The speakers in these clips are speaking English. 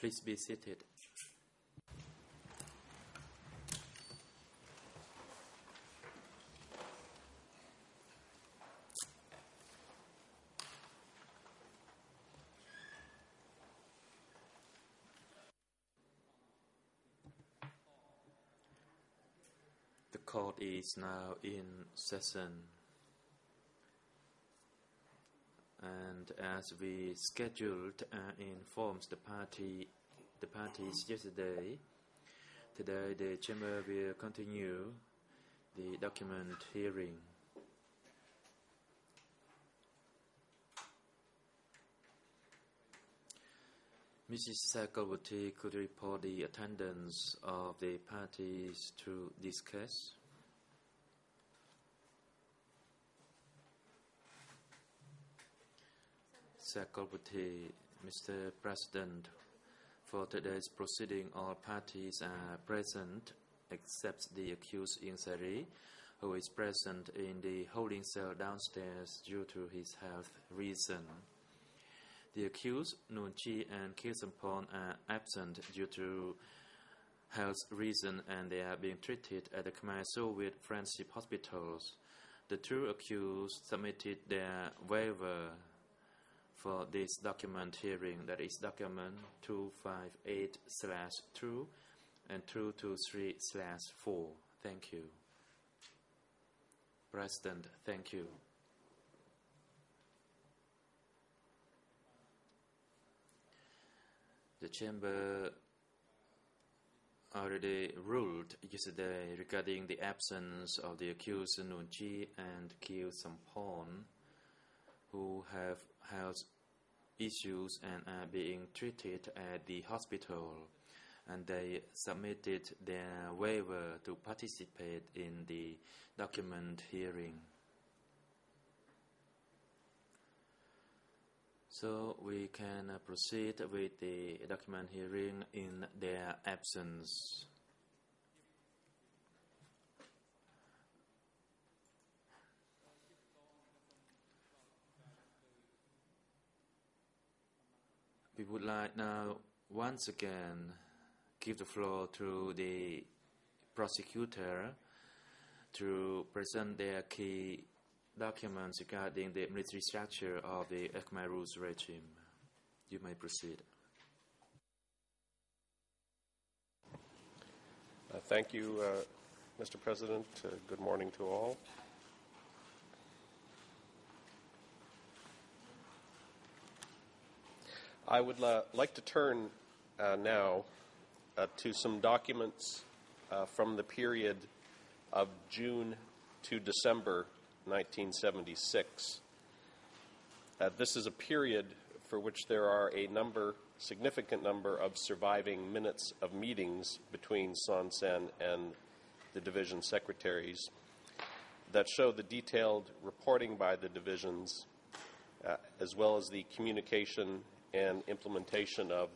Please be seated. The court is now in session. And as we scheduled and informed the parties yesterday, today the Chamber will continue the document hearing. Mrs. Sakalwati could report the attendance of the parties to this case. Sakalwati, Mr. President, for today's proceeding, all parties are present except the accused Ingsari, who is present in the holding cell downstairs due to his health reason. The accused, Nunchi and Kilsampon, are absent due to health reason and they are being treated at the Khmer Soviet Friendship Hospitals. The two accused submitted their waiver for this document hearing, that is document 258/2 and 223/4. Thank you. President, thank you. The Chamber already ruled yesterday regarding the absence of the accused Nunchi and Kilsampon, who have health issues and are being treated at the hospital, and they submitted their waiver to participate in the document hearing. So we can proceed with the document hearing in their absence. We would like now once again give the floor to the prosecutor to present their key documents regarding the military structure of the Khmer Rouge regime. You may proceed. Thank you, Mr. President. Good morning to all. I would like to turn now to some documents from the period of June to December 1976. This is a period for which there are a significant number of surviving minutes of meetings between Son Sen and the division secretaries that show the detailed reporting by the divisions as well as the communication and implementation of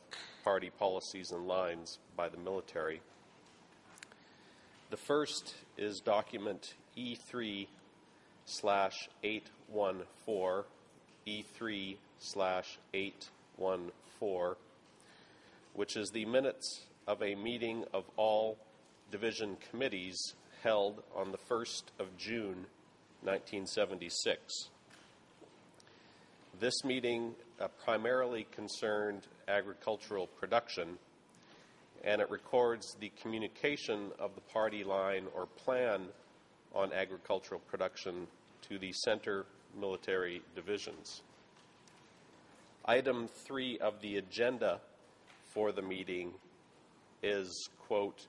party policies and lines by the military. The first is document E3/814, E3/814, which is the minutes of a meeting of all division committees held on the 1st of June, 1976. This meeting primarily concerned agricultural production, and it records the communication of the party line or plan on agricultural production to the center military divisions. Item 3 of the agenda for the meeting is, quote,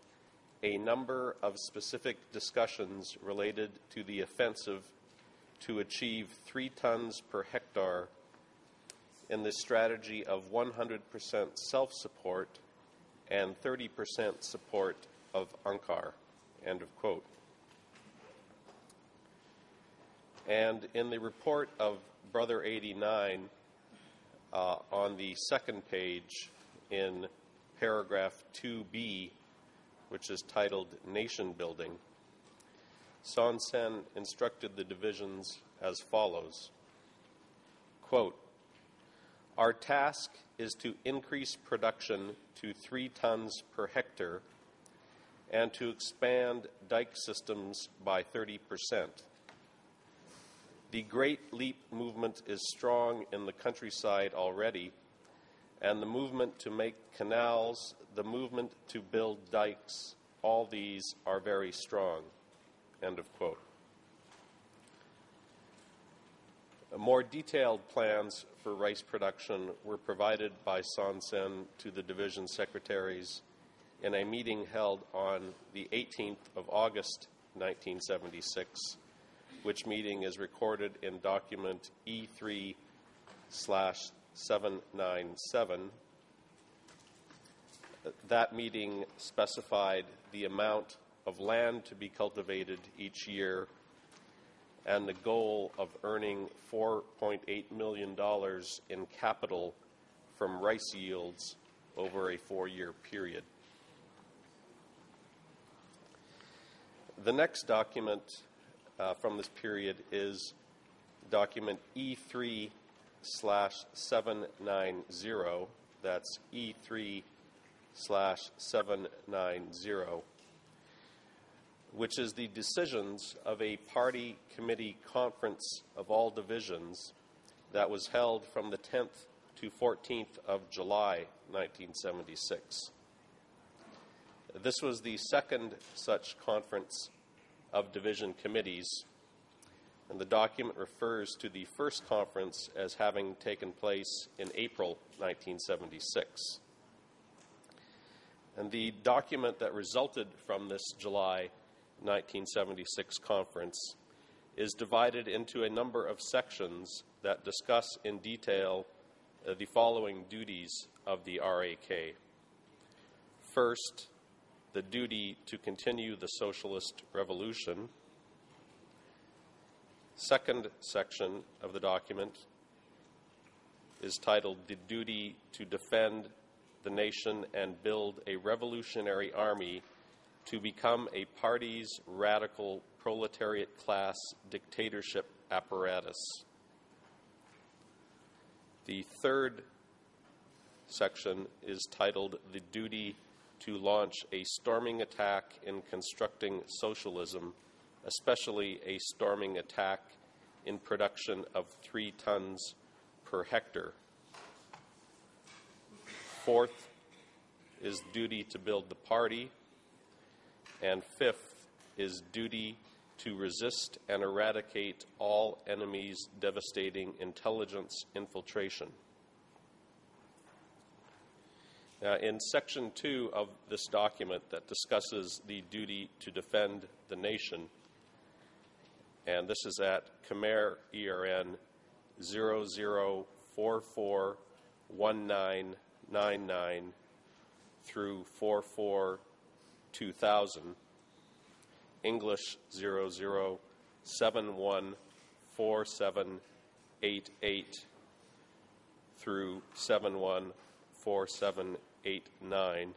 a number of specific discussions related to the offensive to achieve 3 tons per hectare in the strategy of 100% self-support and 30% support of Ankar, end of quote. And in the report of Brother 89, on the second page in paragraph 2b, which is titled Nation Building, Son Sen instructed the divisions as follows, quote, Our task is to increase production to 3 tons per hectare and to expand dike systems by 30%. The Great Leap movement is strong in the countryside already, and the movement to make canals, the movement to build dikes, all these are very strong." End of quote. More detailed plans for rice production were provided by Son Sen to the division secretaries in a meeting held on the 18th of August, 1976, which meeting is recorded in document E3/797. That meeting specified the amount of land to be cultivated each year and the goal of earning $4.8 million in capital from rice yields over a 4-year period. The next document from this period is document E3/790. That's E3/790, which is the decisions of a party committee conference of all divisions that was held from the 10th to 14th of July, 1976. This was the second such conference of division committees, and the document refers to the first conference as having taken place in April 1976. And the document that resulted from this July 1976 conference is divided into a number of sections that discuss in detail the following duties of the RAK. First, the duty to continue the socialist revolution. Second section of the document is titled "The Duty to Defend the Nation and Build a Revolutionary Army to Become a Party's Radical Proletariat Class Dictatorship Apparatus." The third section is titled "The Duty to Launch a Storming Attack in Constructing Socialism, especially a storming attack in production of 3 tons per hectare." Fourth is duty to build the party. And fifth is duty to resist and eradicate all enemies' devastating intelligence infiltration. In Section 2 of this document that discusses the duty to defend the nation, and this is at Khmer ERN 00441999 through 442000, English 00714788 through 714789,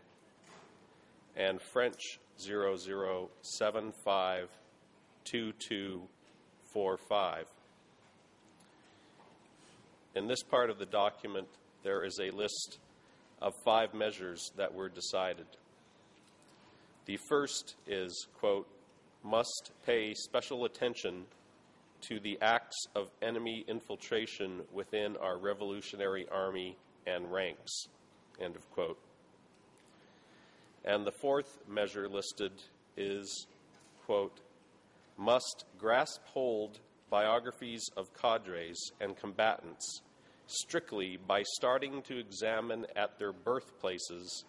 and French 00752245. In this part of the document, there is a list of 5 measures that were decided. The first is, quote, "must pay special attention to the acts of enemy infiltration within our Revolutionary Army and ranks," end of quote. And the fourth measure listed is, quote, "must grasp hold biographies of cadres and combatants strictly by starting to examine at their birthplaces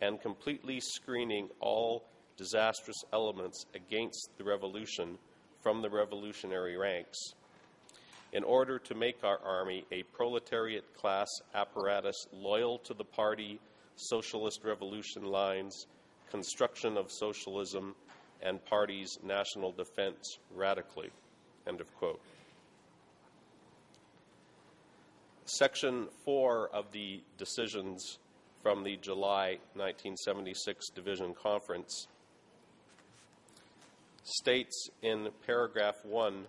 and completely screening all disastrous elements against the revolution from the revolutionary ranks, in order to make our army a proletariat class apparatus loyal to the party, socialist revolution lines, construction of socialism, and party's national defense radically," end of quote. Section 4 of the decisions from the July 1976 Division Conference states in paragraph 1,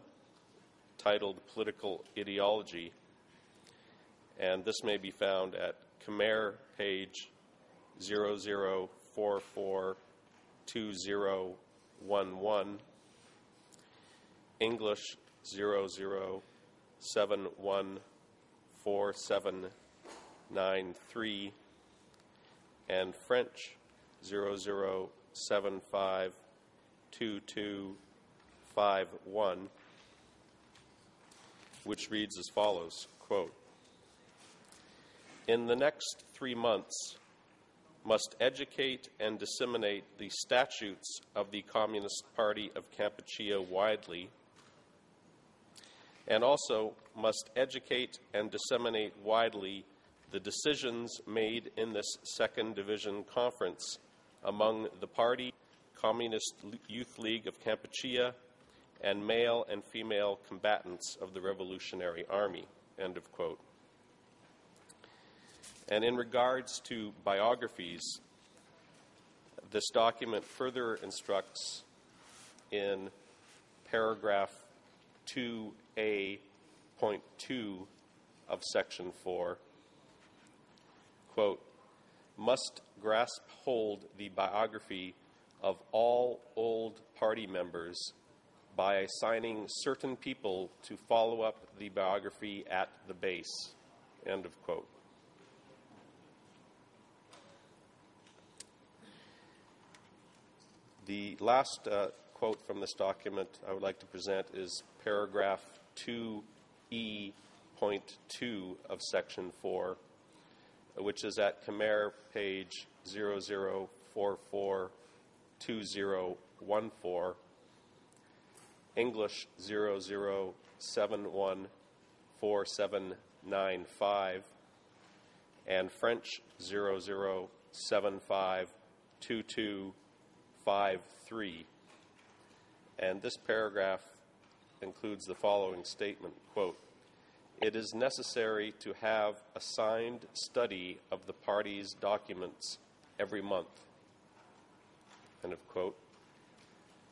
titled "Political Ideology," and this may be found at Khmer page 00442011, English 00714793, and French 00752251, which reads as follows, quote, "In the next 3 months, must educate and disseminate the statutes of the Communist Party of Kampuchea widely, and also must educate and disseminate widely the decisions made in this Second Division Conference among the Party, Communist Youth League of Kampuchea, and male and female combatants of the Revolutionary Army," end of quote. And in regards to biographies, this document further instructs in paragraph 2A.2 of Section 4, quote, "Must grasp hold the biography of all old party members by assigning certain people to follow up the biography at the base," end of quote. The last quote from this document I would like to present is paragraph 2E.2 of Section 4, which is at Khmer page 00442014, English 00714795, and French 00752253. And this paragraph includes the following statement, quote, "It is necessary to have assigned study of the party's documents every month," end of quote,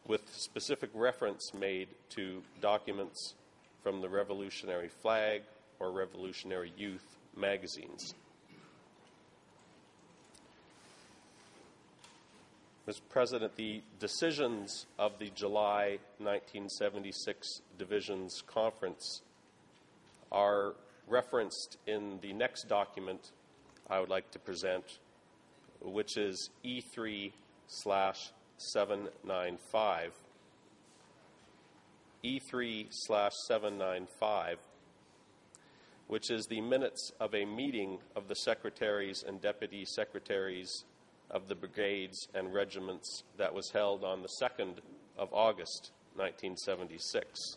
with specific reference made to documents from the Revolutionary Flag or Revolutionary Youth magazines. Mr. President, the decisions of the July 1976 Divisions Conference are referenced in the next document I would like to present, which is E3/795. E3/795, which is the minutes of a meeting of the secretaries and deputy secretaries of the brigades and regiments that was held on the 2nd of August, 1976.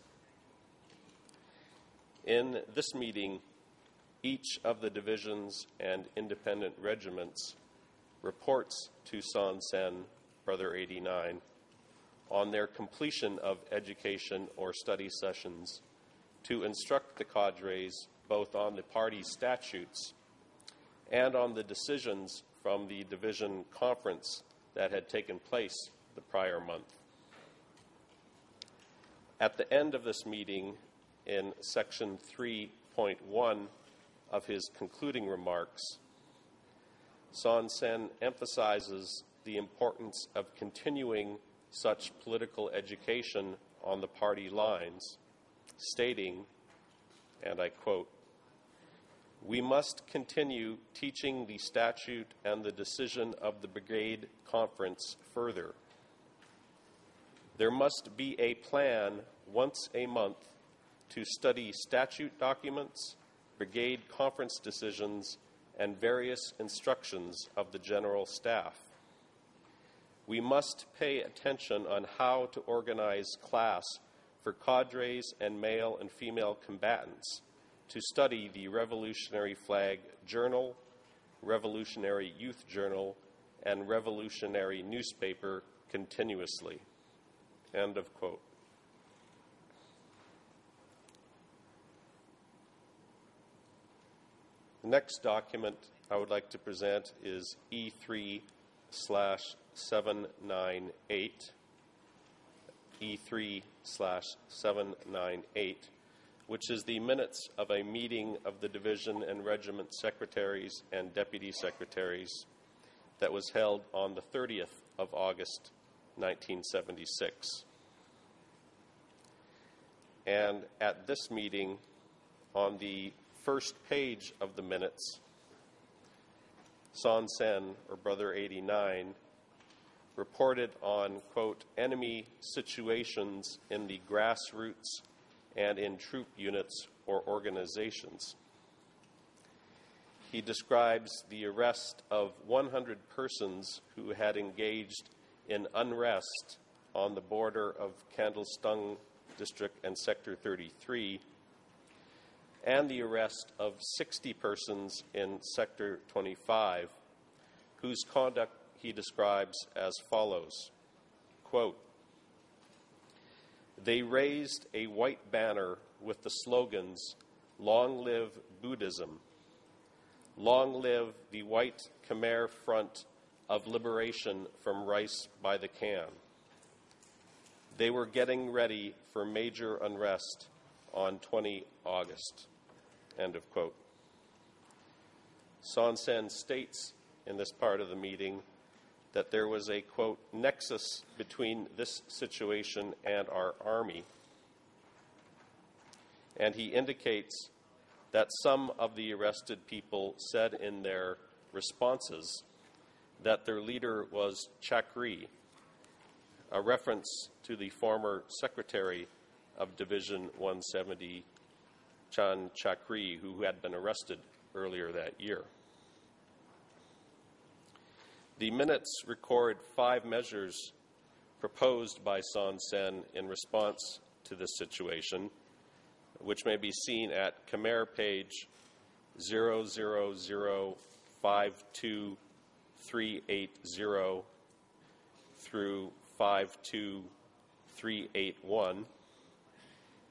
In this meeting, each of the divisions and independent regiments reports to Son Sen, Brother 89, on their completion of education or study sessions to instruct the cadres both on the party statutes and on the decisions from the division conference that had taken place the prior month. At the end of this meeting, in section 3.1 of his concluding remarks, Son Sen emphasizes the importance of continuing such political education on the party lines, stating, and I quote, "We must continue teaching the statute and the decision of the brigade conference further. There must be a plan once a month to study statute documents, brigade conference decisions, and various instructions of the general staff. We must pay attention on how to organize class for cadres and male and female combatants to study the Revolutionary Flag Journal, Revolutionary Youth Journal, and Revolutionary Newspaper continuously." End of quote. The next document I would like to present is E3/798, E3/798, which is the minutes of a meeting of the division and regiment secretaries and deputy secretaries that was held on the 30th of August, 1976. And at this meeting, on the first page of the minutes, Son Sen, or Brother 89, reported on, quote, enemy situations in the grassroots and in troop units or organizations. He describes the arrest of 100 persons who had engaged in unrest on the border of Candlestung District and Sector 33, and the arrest of 60 persons in Sector 25, whose conduct he describes as follows, quote, they raised a white banner with the slogans, "Long live Buddhism," "Long live the White Khmer Front of Liberation from Rice by the Can." They were getting ready for major unrest on 20 August, end of quote. Son Sen states in this part of the meeting that there was a, quote, nexus between this situation and our army. And he indicates that some of the arrested people said in their responses that their leader was Chakri, a reference to the former secretary of Division 170, Chan Chakri, who had been arrested earlier that year. The minutes record 5 measures proposed by Son Sen in response to this situation, which may be seen at Khmer page 00052380 through 52381,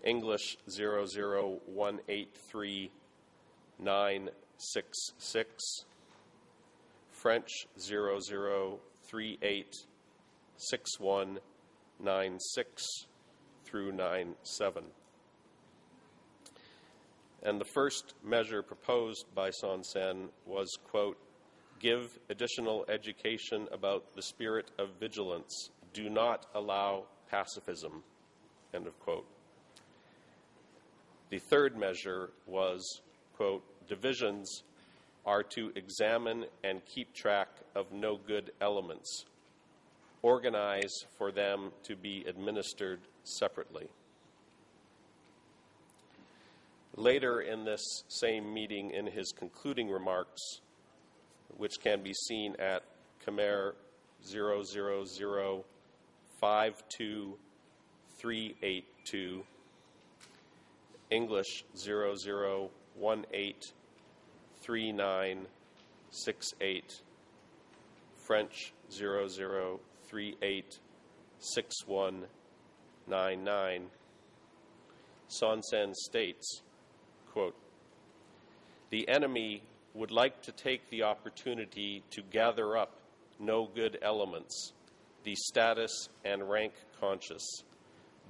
English 0018396, French 00386196 through 97. And the first measure proposed by Son Sen was, quote, give additional education about the spirit of vigilance. Do not allow pacifism, end of quote. The third measure was, quote, divisions are to examine and keep track of no good elements, organize for them to be administered separately. Later in this same meeting, in his concluding remarks, which can be seen at Khmer 00052 English 00183968, French 00386199, Son Sen states, quote, the enemy would like to take the opportunity to gather up no good elements, the status and rank conscious,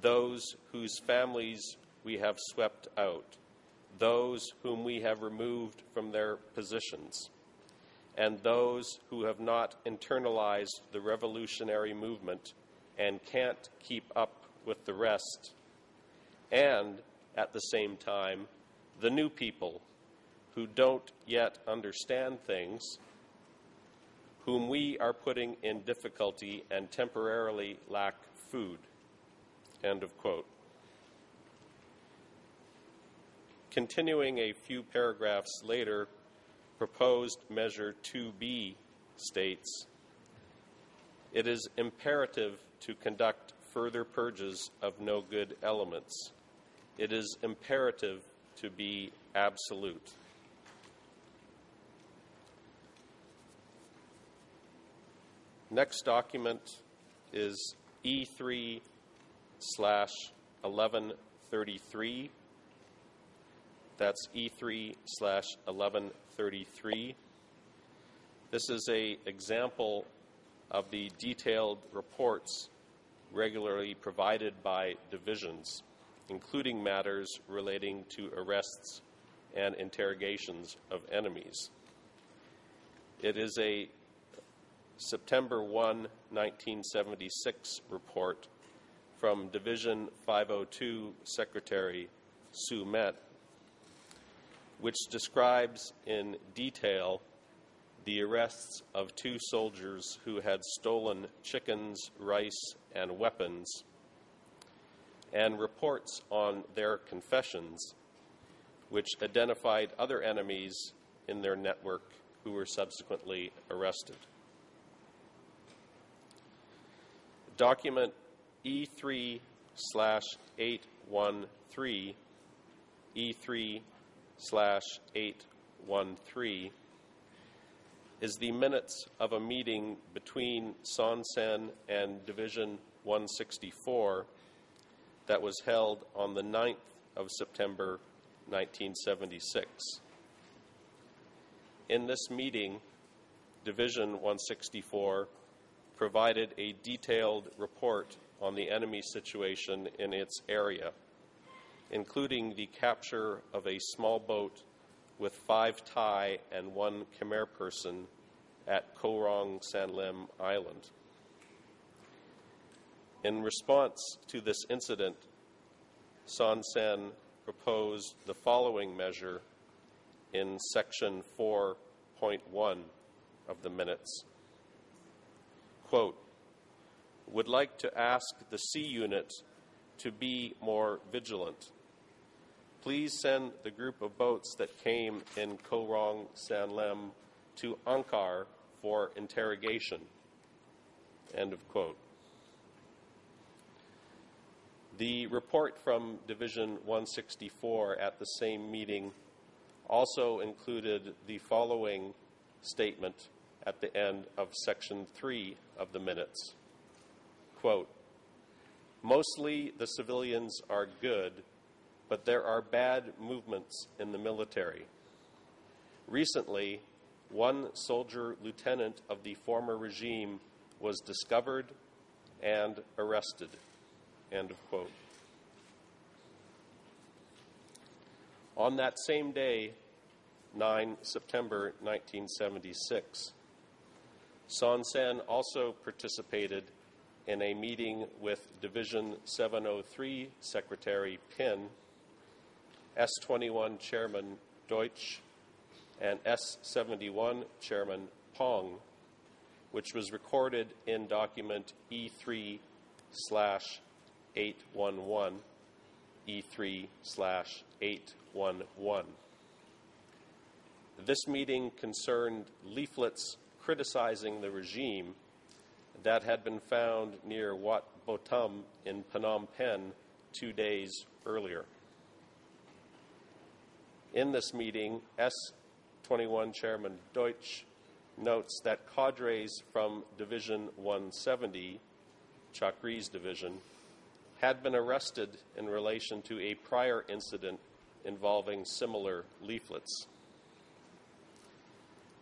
those whose families we have swept out, those whom we have removed from their positions, and those who have not internalized the revolutionary movement and can't keep up with the rest, and at the same time, the new people who don't yet understand things, whom we are putting in difficulty and temporarily lack food, end of quote. Continuing a few paragraphs later, proposed measure 2B states, it is imperative to conduct further purges of no good elements. It is imperative to be absolute. Next document is E3/1133. That's E3/1133. This is an example of the detailed reports regularly provided by divisions including matters relating to arrests and interrogations of enemies. It is a September 1, 1976 report from Division 502 Secretary Sue Met, which describes in detail the arrests of 2 soldiers who had stolen chickens, rice, and weapons, and reports on their confessions, which identified other enemies in their network who were subsequently arrested. Document E3/813, E3/813, is the minutes of a meeting between Son Sen and Division 164 that was held on the 9th of September 1976. In this meeting, Division 164 provided a detailed report on the enemy situation in its area, including the capture of a small boat with 5 Thai and 1 Khmer person at Koh Rong Sanlim Island. In response to this incident, Son Sen proposed the following measure in Section 4.1 of the minutes. Quote, "Would like to ask the C Unit to be more vigilant. Please send the group of boats that came in Koh Rong Sanlim to Angkar for interrogation." End of quote. The report from Division 164 at the same meeting also included the following statement at the end of Section 3 of the minutes. Quote, "Mostly the civilians are good, but there are bad movements in the military. Recently, 1 soldier lieutenant of the former regime was discovered and arrested." End of quote. On that same day, 9 September 1976, Son Sen also participated in a meeting with Division 703 Secretary Pin, S21 Chairman Deutsch, and S71 Chairman Pong, which was recorded in document E3/811, E3/811. This meeting concerned leaflets criticizing the regime that had been found near Wat Botum in Phnom Penh 2 days earlier. In this meeting, S21 Chairman Deutsch notes that cadres from Division 170, Chakri's division, had been arrested in relation to a prior incident involving similar leaflets.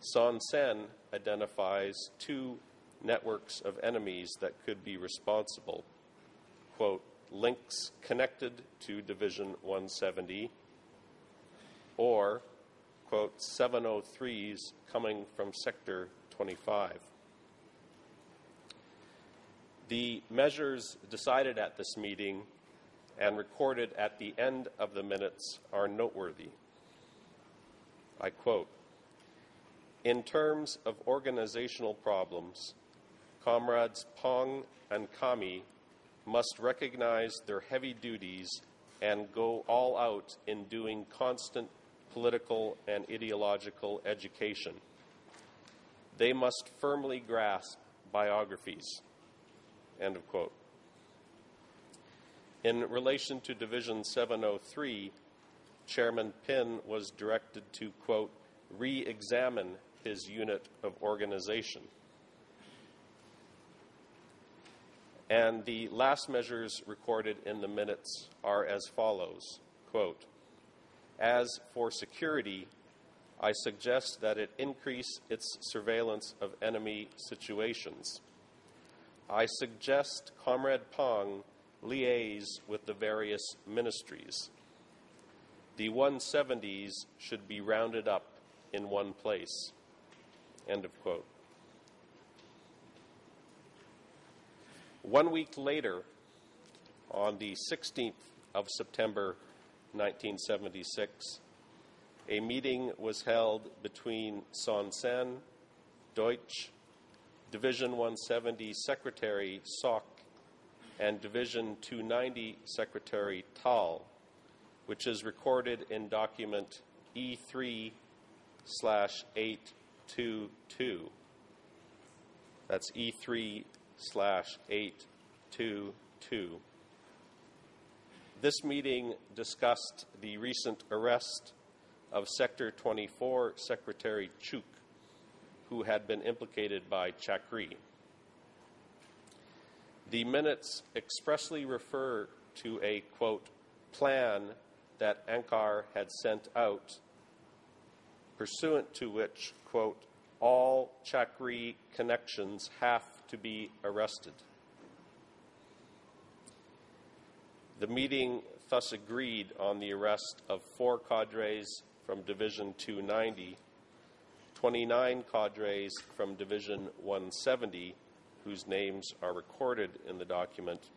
Son Sen identifies 2 networks of enemies that could be responsible. Quote, "links connected to Division 170, or, quote, 703s coming from Sector 25. The measures decided at this meeting and recorded at the end of the minutes are noteworthy. I quote, "In terms of organizational problems, Comrades Pong and Kami must recognize their heavy duties and go all out in doing constant political and ideological education. They must firmly grasp biographies." End of quote. In relation to Division 703, Chairman Pin was directed to, quote, "re-examine his unit of organization." And the last measures recorded in the minutes are as follows, quote, "As for security, I suggest that it increase its surveillance of enemy situations. I suggest Comrade Pong liaise with the various ministries. The 170s should be rounded up in one place." End of quote. 1 week later, on the 16th of September 1976, a meeting was held between Son Sen, Deutsch, Division 170 Secretary Sock, and Division 290 Secretary Tal, which is recorded in document E3/822. That's E3/822. This meeting discussed the recent arrest of Sector 24 Secretary Chuk, who had been implicated by Chakri. The minutes expressly refer to a, quote, plan that Ankar had sent out, pursuant to which, quote, all Chakri connections have to be arrested. The meeting thus agreed on the arrest of 4 cadres from Division 290, 29 cadres from Division 170, whose names are recorded in the document,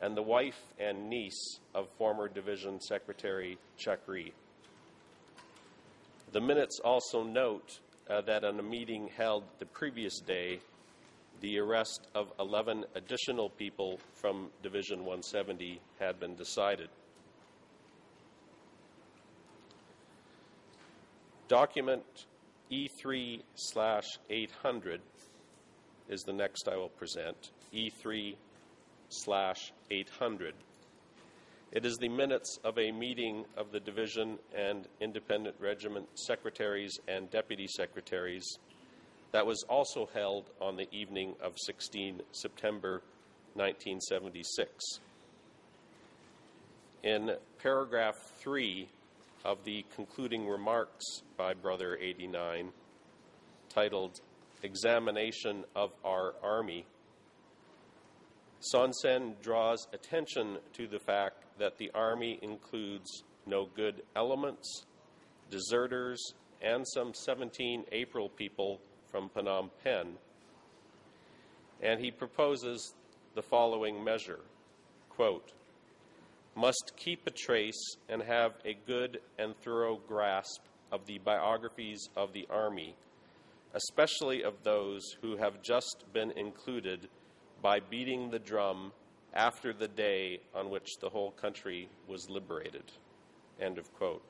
and the wife and niece of former Division Secretary Chakri. The minutes also note that on a meeting held the previous day, the arrest of 11 additional people from Division 170 had been decided. Document E3/800 is the next I will present, E3/800. It is the minutes of a meeting of the division and independent regiment secretaries and deputy secretaries that was also held on the evening of 16 September 1976. In paragraph 3 of the concluding remarks by Brother 89, titled Examination of Our Army, Son Sen draws attention to the fact that the Army includes no good elements, deserters, and some 17 April people from Phnom Penh, and he proposes the following measure, quote, must keep a trace and have a good and thorough grasp of the biographies of the Army, especially of those who have just been included by beating the drum after the day on which the whole country was liberated. End of quote.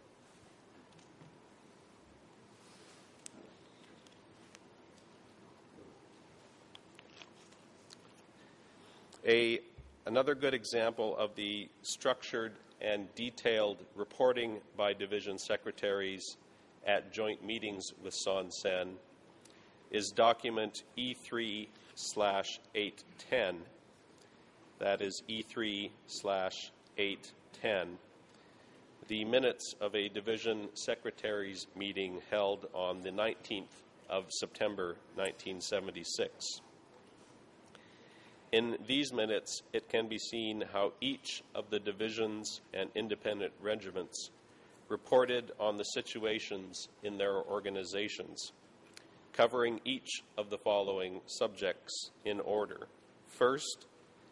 Another good example of the structured and detailed reporting by division secretaries at joint meetings with Son Sen is document E3/810. That is E3/810. The minutes of a division secretaries meeting held on the 19th of September 1976. In these minutes, it can be seen how each of the divisions and independent regiments reported on the situations in their organizations, covering each of the following subjects in order. First,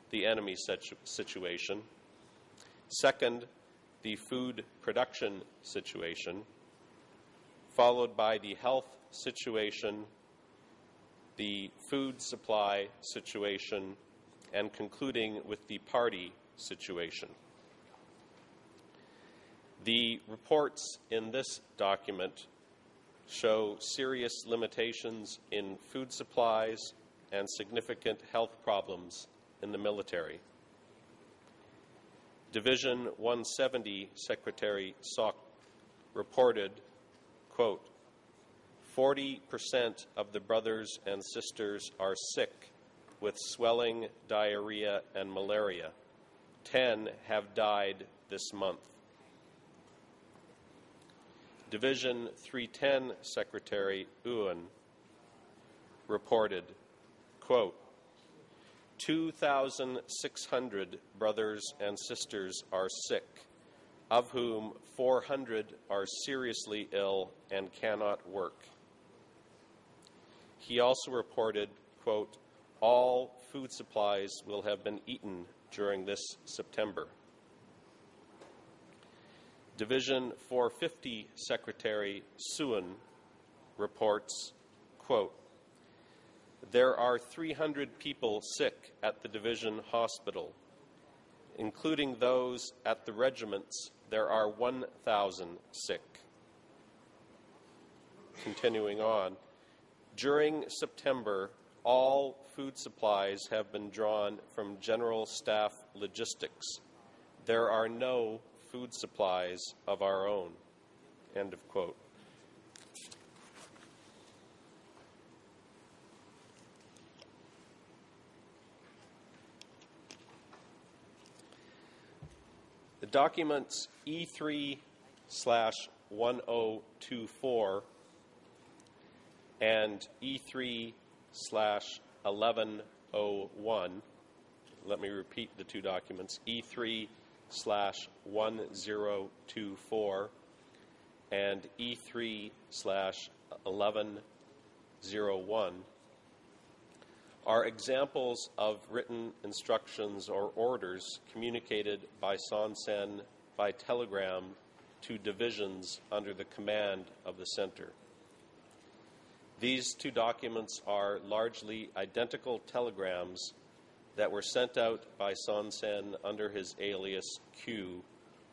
the enemy situation. Second, the food production situation, followed by the health situation, the food supply situation, and concluding with the party situation. The reports in this document show serious limitations in food supplies and significant health problems in the military. Division 170 Secretary Sok reported, quote, 40% of the brothers and sisters are sick with swelling, diarrhea, and malaria. 10 have died this month. Division 310 Secretary Ewan reported, quote, 2,600 brothers and sisters are sick, of whom 400 are seriously ill and cannot work. He also reported, quote, all food supplies will have been eaten during this September. Division 450 Secretary Suan reports, quote, there are 300 people sick at the division hospital. Including those at the regiments, there are 1,000 sick. Continuing on, during September, all food supplies have been drawn from General Staff Logistics. There are no food supplies of our own. End of quote. The documents E3/1024 and E3/1101, let me repeat the two documents, E3/1024 and E3/1101, are examples of written instructions or orders communicated by Son Sen by telegram to divisions under the command of the Center. These two documents are largely identical telegrams that were sent out by Son Sen under his alias Q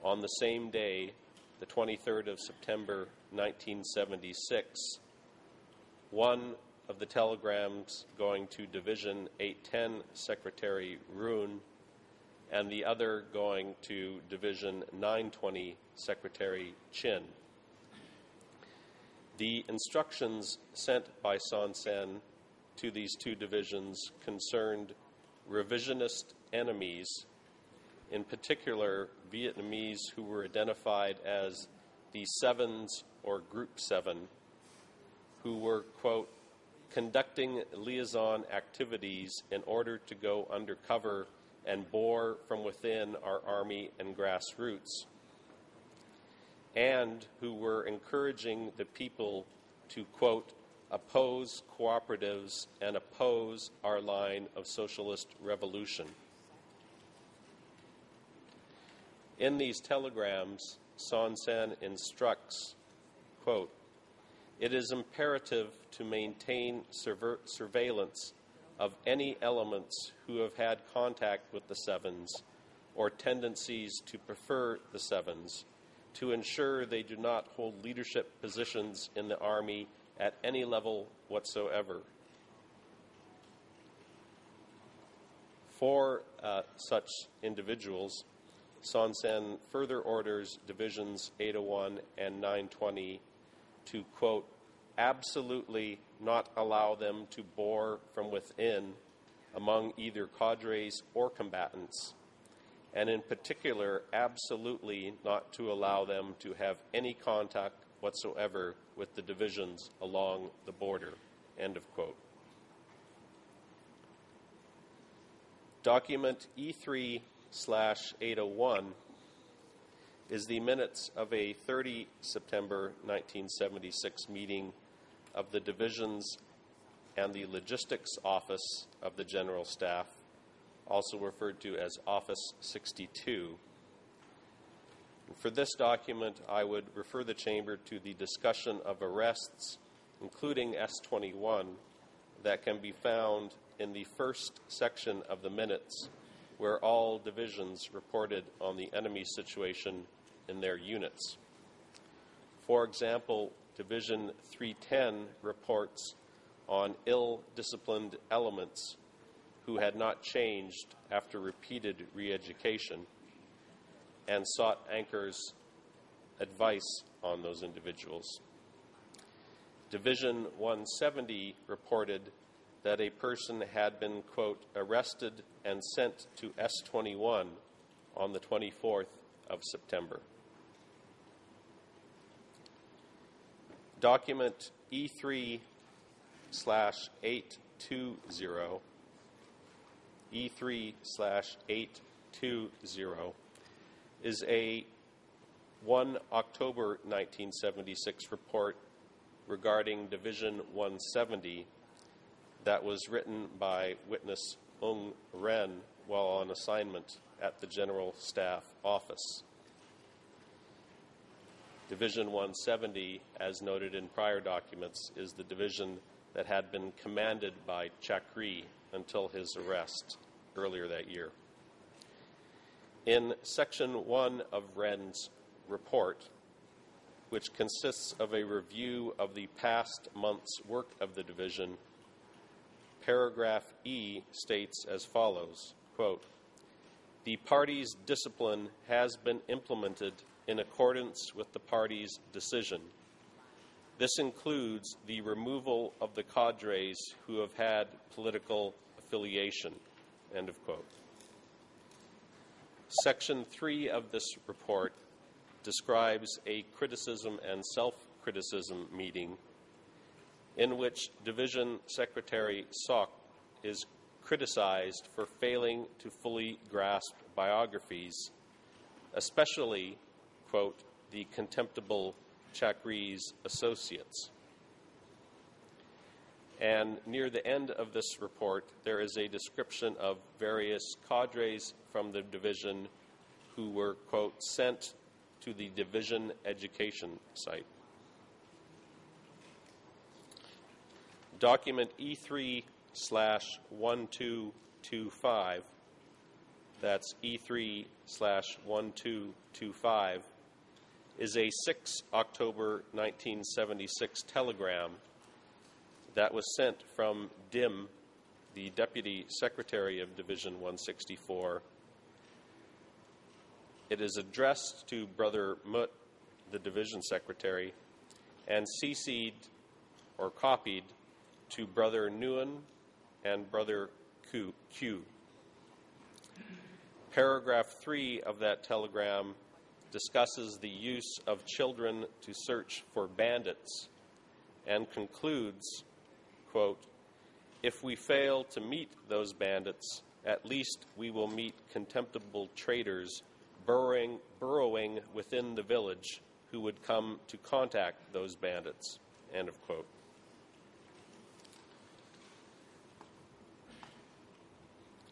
on the same day, the 23rd of September 1976. One of the telegrams going to Division 810 Secretary Roon, and the other going to Division 920 Secretary Chin. The instructions sent by Son Sen to these two divisions concerned revisionist enemies, in particular Vietnamese who were identified as the Sevens or Group 7, who were, quote, conducting liaison activities in order to go undercover and bore from within our army and grassroots, and who were encouraging the people to, quote, oppose cooperatives and oppose our line of socialist revolution. In these telegrams, Son Sen instructs, quote, it is imperative to maintain surveillance of any elements who have had contact with the Sevens or tendencies to prefer the Sevens, to ensure they do not hold leadership positions in the Army at any level whatsoever. For such individuals, Son Sen further orders Divisions 801 and 920 to, quote, absolutely not allow them to bore from within among either cadres or combatants, and in particular, absolutely not to allow them to have any contact whatsoever with the divisions along the border, end of quote. Document E3/801 is the minutes of a 30 September 1976 meeting of the divisions and the Logistics Office of the General Staff, also referred to as Office 62. For this document, I would refer the Chamber to the discussion of arrests, including S-21, that can be found in the first section of the minutes, where all divisions reported on the enemy situation in their units. For example, Division 310 reports on ill-disciplined elements who had not changed after repeated re-education and sought Anchor's advice on those individuals. Division 170 reported that a person had been, quote, arrested and sent to S-21 on the 24th of September. Document E3/820 E3/820 is a 1 October 1976 report regarding Division 170 that was written by witness Ung Ren while on assignment at the General Staff Office. Division 170, as noted in prior documents, is the division that had been commanded by Chakri until his arrest earlier that year. In Section 1 of Ren's report, which consists of a review of the past month's work of the division, paragraph E states as follows, quote, "The party's discipline has been implemented in accordance with the party's decision. This includes the removal of the cadres who have had political affiliation," end of quote. Section 3 of this report describes a criticism and self-criticism meeting in which Division Secretary Sok is criticized for failing to fully grasp biographies, especially, quote, "the contemptible Chakri's associates." And near the end of this report, there is a description of various cadres from the division who were, quote, "sent to the division education site." Document E3/1225, that's E3/1225, is a 6 October 1976 telegram that was sent from Dim, the Deputy Secretary of Division 164. It is addressed to Brother Mut, the Division Secretary, and CC'd or copied to Brother Nguyen and Brother Q. Paragraph 3 of that telegram discusses the use of children to search for bandits and concludes, quote, "If we fail to meet those bandits, at least we will meet contemptible traitors burrowing within the village who would come to contact those bandits," end of quote.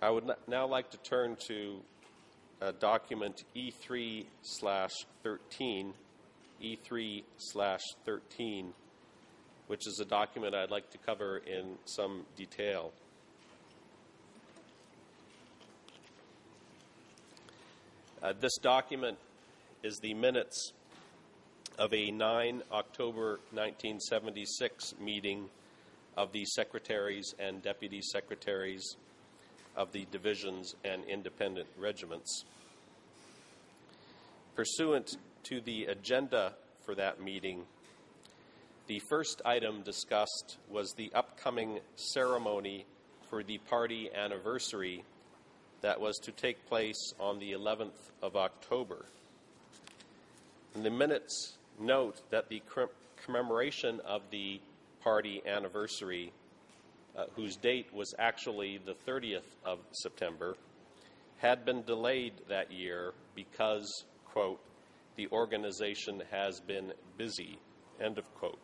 I would now like to turn to document E3/13, E3/13, which is a document I'd like to cover in some detail. This document is the minutes of a 9 October 1976 meeting of the secretaries and deputy secretaries of the divisions and independent regiments. Pursuant to the agenda for that meeting, the first item discussed was the upcoming ceremony for the party anniversary that was to take place on the 11th of October. And the minutes note that the commemoration of the party anniversary, whose date was actually the 30th of September, had been delayed that year because, quote, "the organization has been busy," end of quote.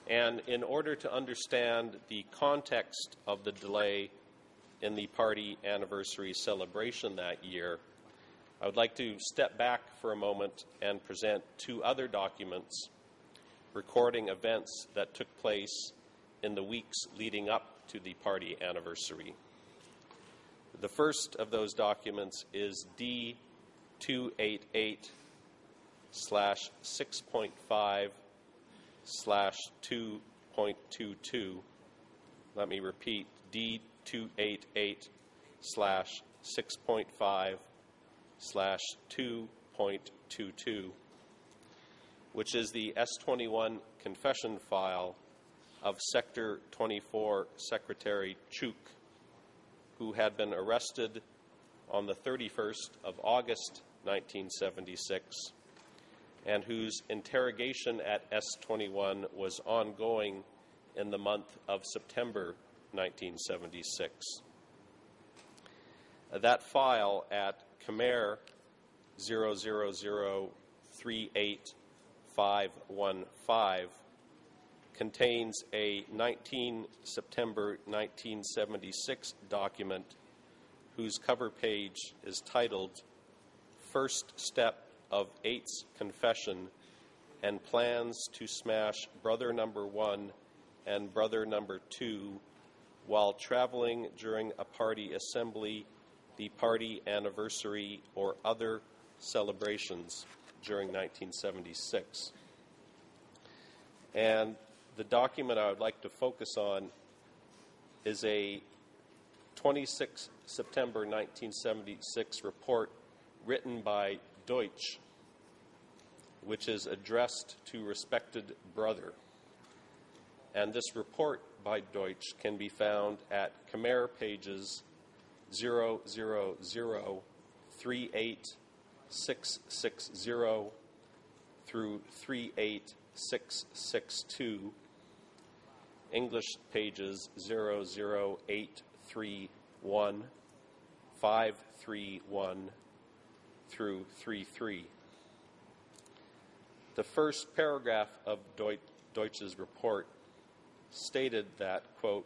And in order to understand the context of the delay in the party anniversary celebration that year, I would like to step back for a moment and present two other documents recording events that took place in the weeks leading up to the party anniversary. The first of those documents is D288/6.5/2.22. Let me repeat, D288/6.5/2.22, which is the S21 confession file of Sector 24 Secretary Chuk, who had been arrested on the 31st of August 1976 and whose interrogation at S21 was ongoing in the month of September 1976. That file at Khmer 000381515 contains a 19 September 1976 document whose cover page is titled First Step of Eight's Confession and Plans to Smash Brother Number 1 and Brother Number 2 while traveling during a party assembly, the party anniversary, or other celebrations during 1976. And the document I would like to focus on is a 26 September 1976 report written by Deutsch, which is addressed to respected brother. And this report by Deutsch can be found at Khmer pages 000386660 through 38662, English pages 00831, 531 through 33. The first paragraph of Deutsch's report stated that, quote,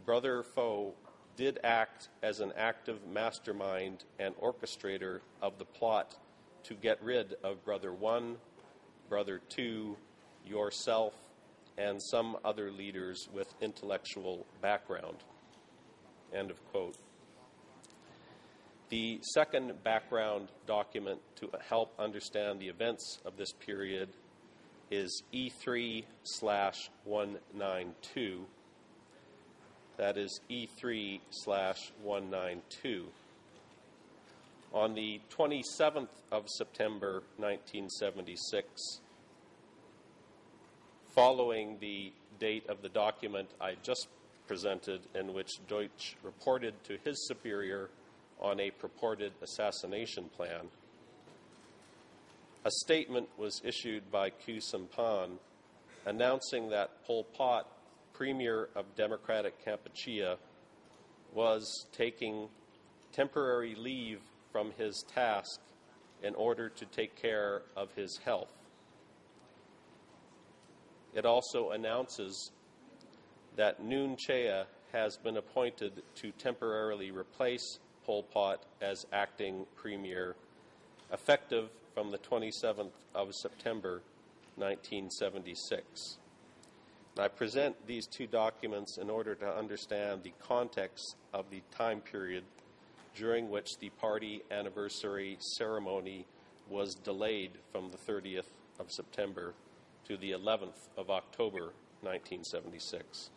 Brother Pho did act as an active mastermind and orchestrator of the plot to get rid of Brother 1, Brother 2, yourself, and some other leaders with intellectual background, end of quote. The second background document to help understand the events of this period is E3/192. That is E3/192. On the 27th of September 1976, following the date of the document I just presented in which Deutsch reported to his superior on a purported assassination plan, a statement was issued by Khieu Samphan announcing that Pol Pot, Premier of Democratic Kampuchea, was taking temporary leave from his task in order to take care of his health. It also announces that Noon Chea has been appointed to temporarily replace Pol Pot as acting premier, effective from the 27th of September 1976. And I present these two documents in order to understand the context of the time period during which the party anniversary ceremony was delayed from the 30th of September to the 11th of October 1976.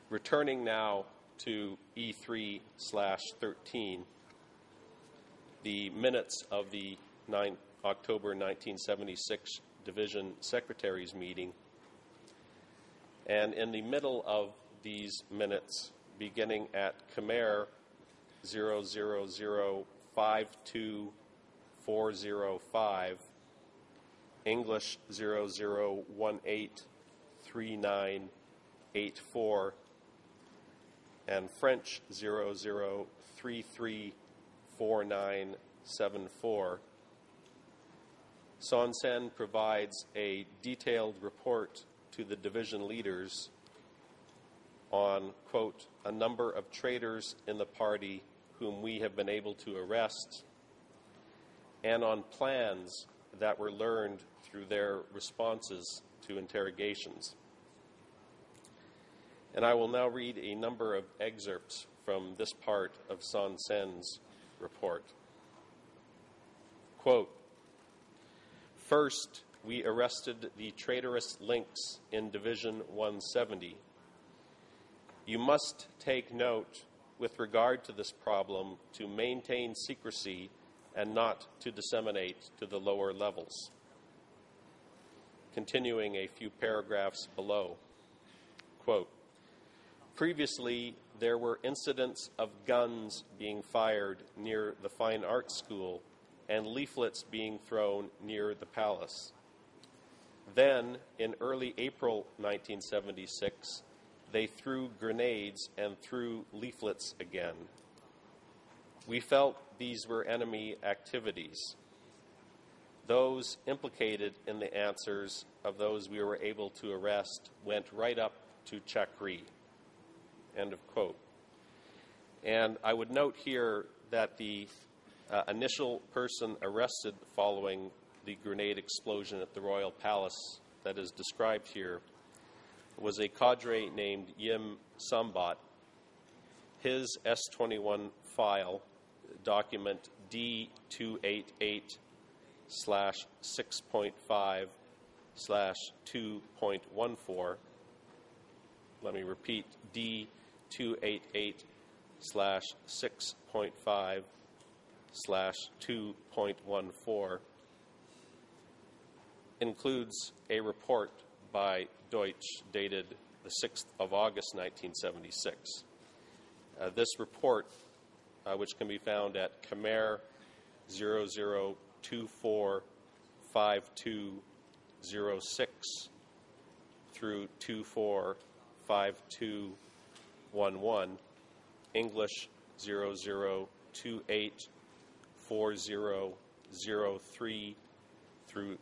Returning now to E3/13, the minutes of the October 1976 Division Secretaries meeting, and in the middle of these minutes, beginning at Khmer 0005245, English 00183984, and French 00334974, Son Sen provides a detailed report to the division leaders on, quote, a number of traitors in the party whom we have been able to arrest, and on plans that were learned through their responses to interrogations. And I will now read a number of excerpts from this part of Son Sen's report. Quote, first, we arrested the traitorous links in Division 170. You must take note with regard to this problem to maintain secrecy and not to disseminate to the lower levels. Continuing a few paragraphs below, quote, previously, there were incidents of guns being fired near the Fine Arts School and leaflets being thrown near the palace. Then, in early April 1976, they threw grenades and threw leaflets again. We felt these were enemy activities. Those implicated in the answers of those we were able to arrest went right up to Chakri. End of quote. And I would note here that the initial person arrested following the grenade explosion at the Royal Palace that is described here was a cadre named Yim Sambat. His S-21 file, document D288/6.5/2.14, let me repeat, D288/6.5/2.14, includes a report by Deutsch dated the 6th of August 1976. This report, which can be found at Khmer 00245206 through 245211, English 00284003 through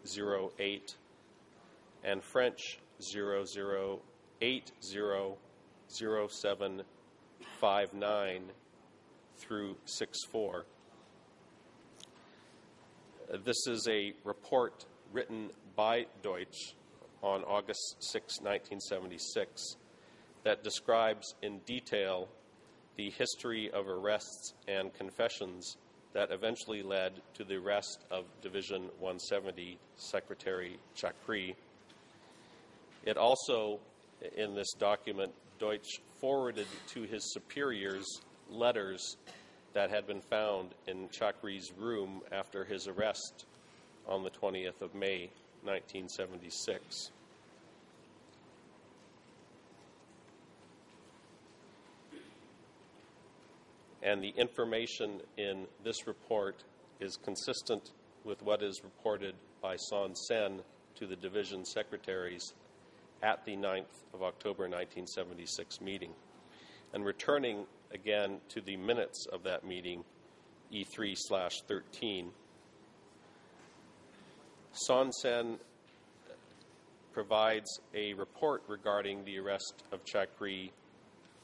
08, and French 00800759 through 64. This is a report written by Deutsch on August 6, 1976, that describes in detail the history of arrests and confessions that eventually led to the arrest of Division 170 Secretary Chakri. It also, in this document, Deutsch forwarded to his superiors letters that had been found in Chakri's room after his arrest on the 20th of May, 1976. And the information in this report is consistent with what is reported by Son Sen to the division secretaries at the 9th of October 1976 meeting. And returning again to the minutes of that meeting, E3/13, Son Sen provides a report regarding the arrest of Chakri,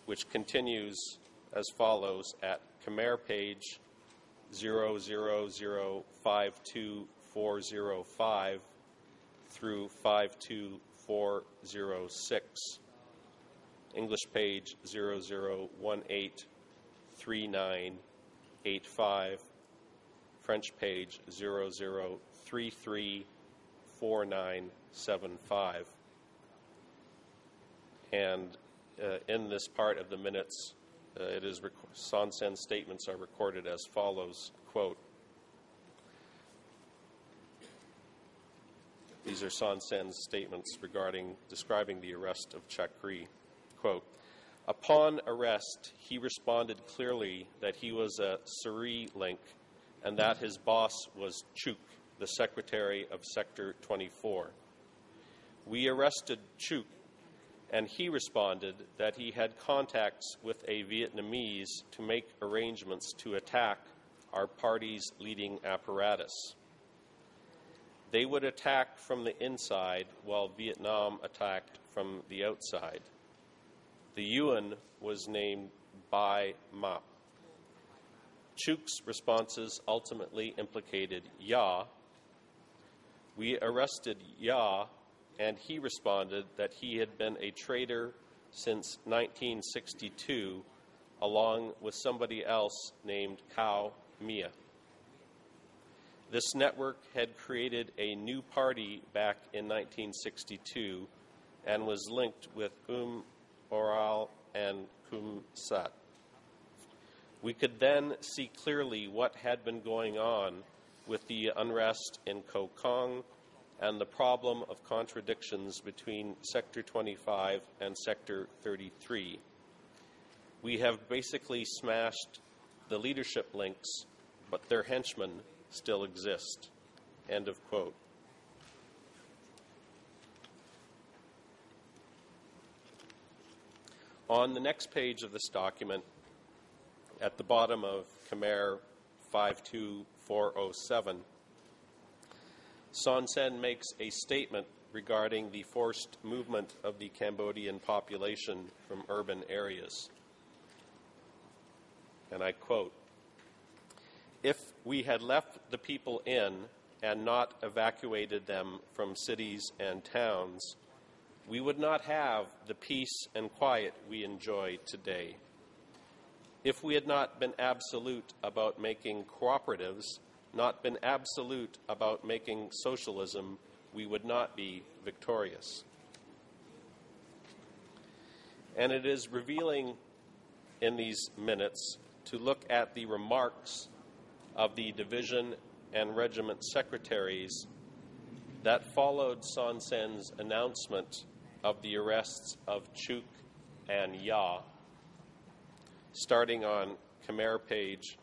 which continues as follows at Khmer page 00052405 through 52406, English page 00183985, French page 00334975. And in this part of the minutes, Son Sen's statements are recorded as follows, quote, these are Son Sen's statements describing the arrest of Chakri, quote, upon arrest, he responded clearly that he was a Suri link and that his boss was Chuk, the secretary of Sector 24. We arrested Chuk, and he responded that he had contacts with a Vietnamese to make arrangements to attack our party's leading apparatus. They would attack from the inside while Vietnam attacked from the outside. The Yuan was named Bai Map. Chuk's responses ultimately implicated Ya. We arrested Ya, and he responded that he had been a traitor since 1962, along with somebody else named Cao Mia. This network had created a new party back in 1962 and was linked with Oral and Sat. We could then see clearly what had been going on with the unrest in Koh Kong and the problem of contradictions between Sector 25 and Sector 33. We have basically smashed the leadership links, but their henchmen still exist. End of quote. On the next page of this document, at the bottom of Khmer 52407, Son Sen makes a statement regarding the forced movement of the Cambodian population from urban areas. And I quote, "If we had left the people in and not evacuated them from cities and towns, we would not have the peace and quiet we enjoy today. If we had not been absolute about making cooperatives, not been absolute about making socialism, we would not be victorious." And it is revealing in these minutes to look at the remarks of the division and regiment secretaries that followed Son Sen's announcement of the arrests of Chuk and Ya, starting on Khmer page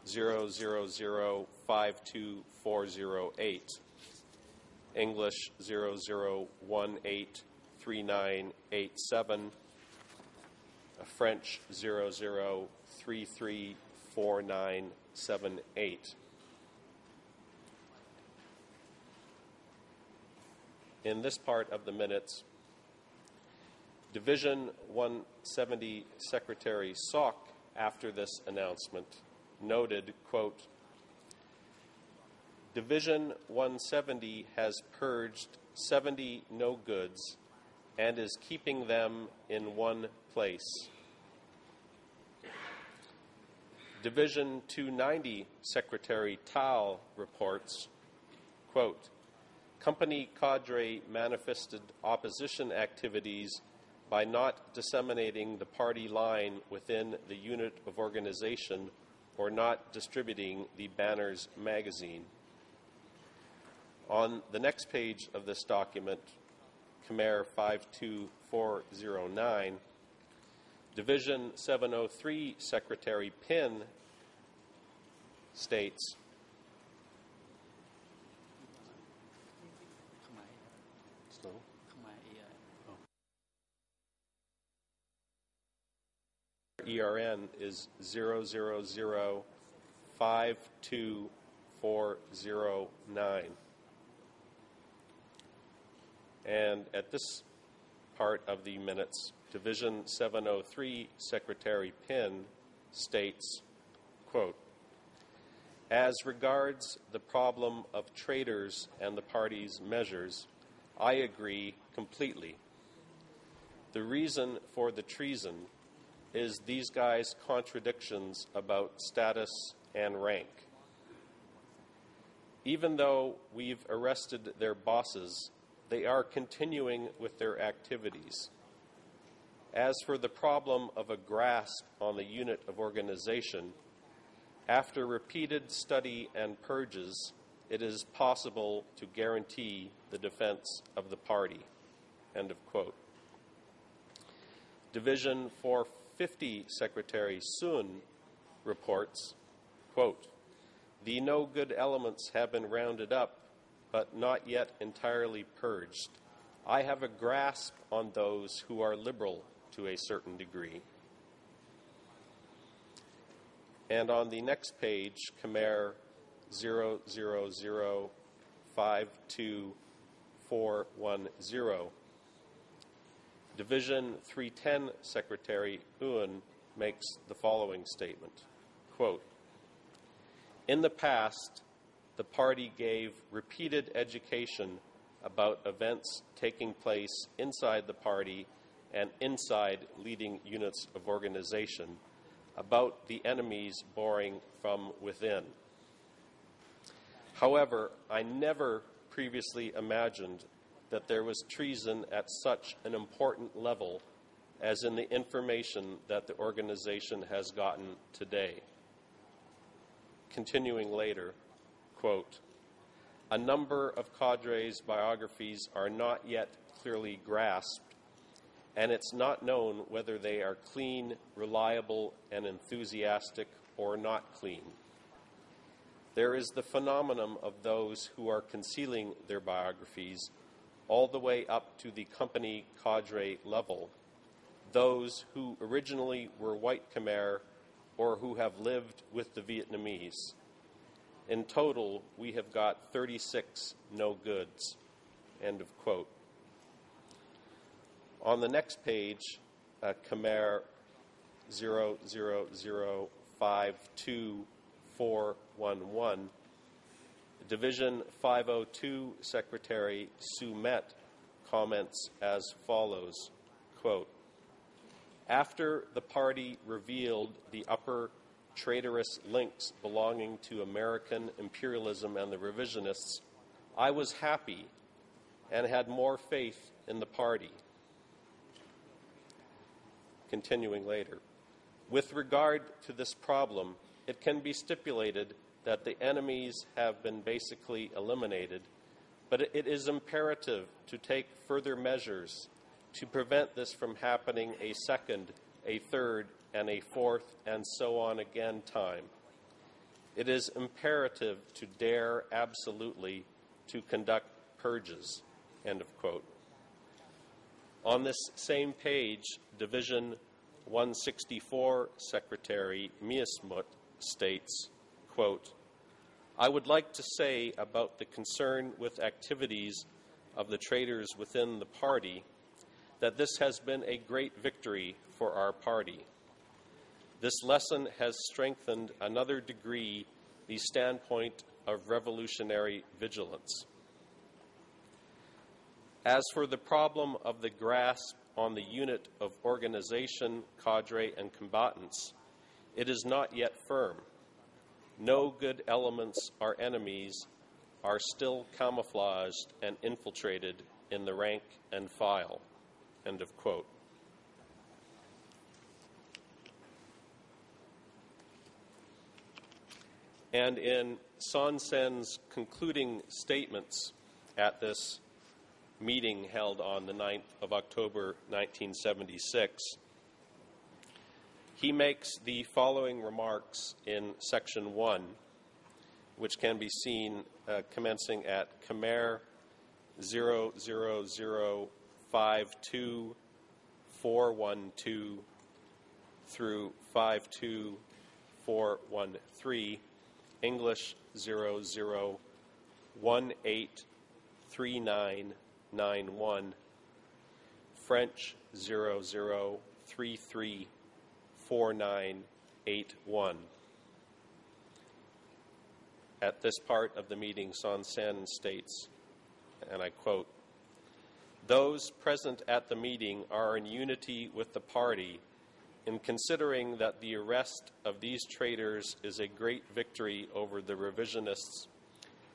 000-52408, English 00183987, French 00334978. In this part of the minutes, Division 170 Secretary Sok, after this announcement, noted, quote, "Division 170 has purged 70 no-goods and is keeping them in one place." Division 290 Secretary Tao reports, quote, "Company cadre manifested opposition activities by not disseminating the party line within the unit of organization or not distributing the Banners magazine." On the next page of this document, Khmer 52409, Division 703 Secretary Pin states, ERN is 000-52409. And at this part of the minutes, Division 703 Secretary Pin states, quote, "As regards the problem of traitors and the party's measures, I agree completely. The reason for the treason is these guys' contradictions about status and rank. Even though we've arrested their bosses, they are continuing with their activities. As for the problem of a grasp on the unit of organization, after repeated study and purges, it is possible to guarantee the defense of the party." End of quote. Division 450 Secretary Sun reports, quote, "The no-good elements have been rounded up, but not yet entirely purged. I have a grasp on those who are liberal to a certain degree." And on the next page, Khmer 000-52410, Division 310 Secretary Un makes the following statement, quote, "In the past, the party gave repeated education about events taking place inside the party and inside leading units of organization, about the enemies boring from within. However, I never previously imagined that there was treason at such an important level as in the information that the organization has gotten today." Continuing later, quote, "A number of cadres' biographies are not yet clearly grasped, and it's not known whether they are clean, reliable, and enthusiastic or not clean. There is the phenomenon of those who are concealing their biographies all the way up to the company cadre level, those who originally were white Khmer or who have lived with the Vietnamese. In total, we have got 36 no goods." End of quote. On the next page, Khmer 00052411, Division 502 Secretary Sumet comments as follows, quote, "After the party revealed the upper traitorous links belonging to American imperialism and the revisionists, I was happy and had more faith in the party." Continuing later, "With regard to this problem, it can be stipulated that the enemies have been basically eliminated, but it is imperative to take further measures to prevent this from happening a second, a third, and a fourth, and so on again time. It is imperative to dare absolutely to conduct purges." End of quote. On this same page, Division 164 Secretary Miasmut states, quote, "I would like to say about the concern with activities of the traitors within the party that this has been a great victory for our party. This lesson has strengthened another degree the standpoint of revolutionary vigilance. As for the problem of the grasp on the unit of organization, cadre, and combatants, it is not yet firm. No good elements our enemies are still camouflaged and infiltrated in the rank and file." End of quote. And in Son Sen's concluding statements at this meeting held on the 9th of October 1976, he makes the following remarks in Section 1, which can be seen commencing at Khmer 00052412 through 52413, English 00183991, French 00334981. At this part of the meeting, Son Sen states, and I quote, "Those present at the meeting are in unity with the party in considering that the arrest of these traitors is a great victory over the revisionists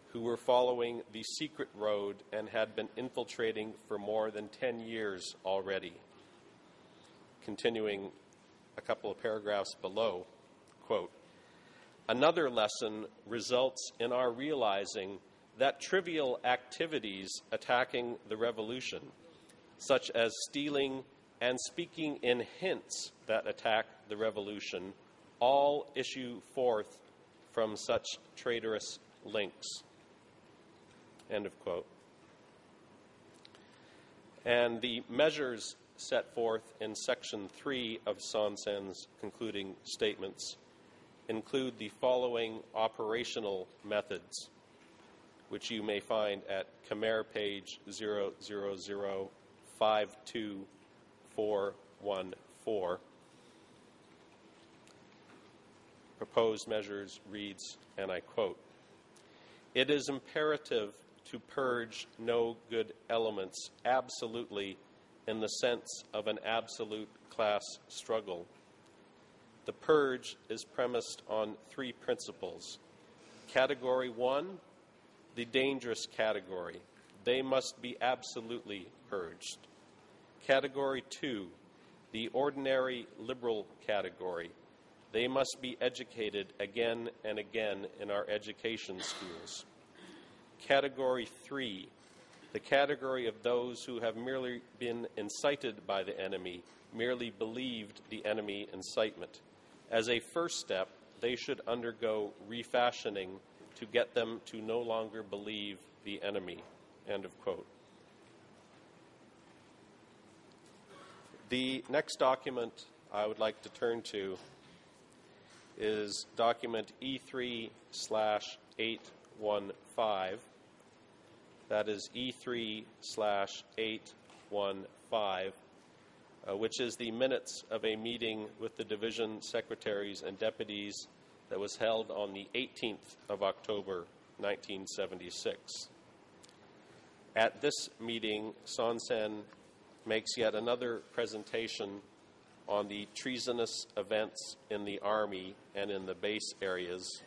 who were following the secret road and had been infiltrating for more than 10 years already." Continuing a couple of paragraphs below, quote, "Another lesson results in our realizing that trivial activities attacking the revolution, such as stealing and speaking in hints that attack the revolution, all issue forth from such traitorous links." End of quote. And the measures set forth in Section 3 of Son Sen's concluding statements include the following operational methods, which you may find at Khmer page 00052414. Proposed measures reads, and I quote, "It is imperative to purge no good elements absolutely in the sense of an absolute class struggle. The purge is premised on three principles. Category 1, the dangerous category. They must be absolutely purged. Category 2, the ordinary liberal category. They must be educated again and again in our education schools. Category 3, the category of those who have merely been incited by the enemy, merely believed the enemy incitement. As a first step, they should undergo refashioning to get them to no longer believe the enemy." End of quote. The next document I would like to turn to is document E3/815. That is E3/815, which is the minutes of a meeting with the division secretaries and deputies that was held on the 18th of October, 1976. At this meeting, Son Sen makes yet another presentation on the treasonous events in the Army and in the base areas,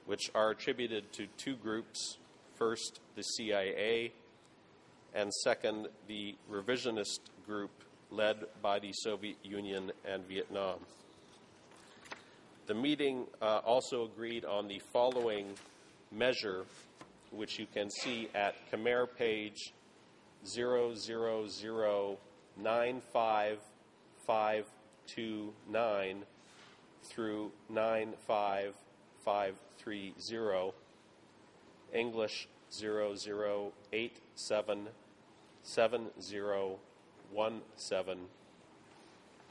which are attributed to two groups. First, the CIA, and second, the revisionist group led by the Soviet Union and Vietnam. The meeting also agreed on the following measure, which you can see at Khmer page 00095529 through 95530, English 00877017,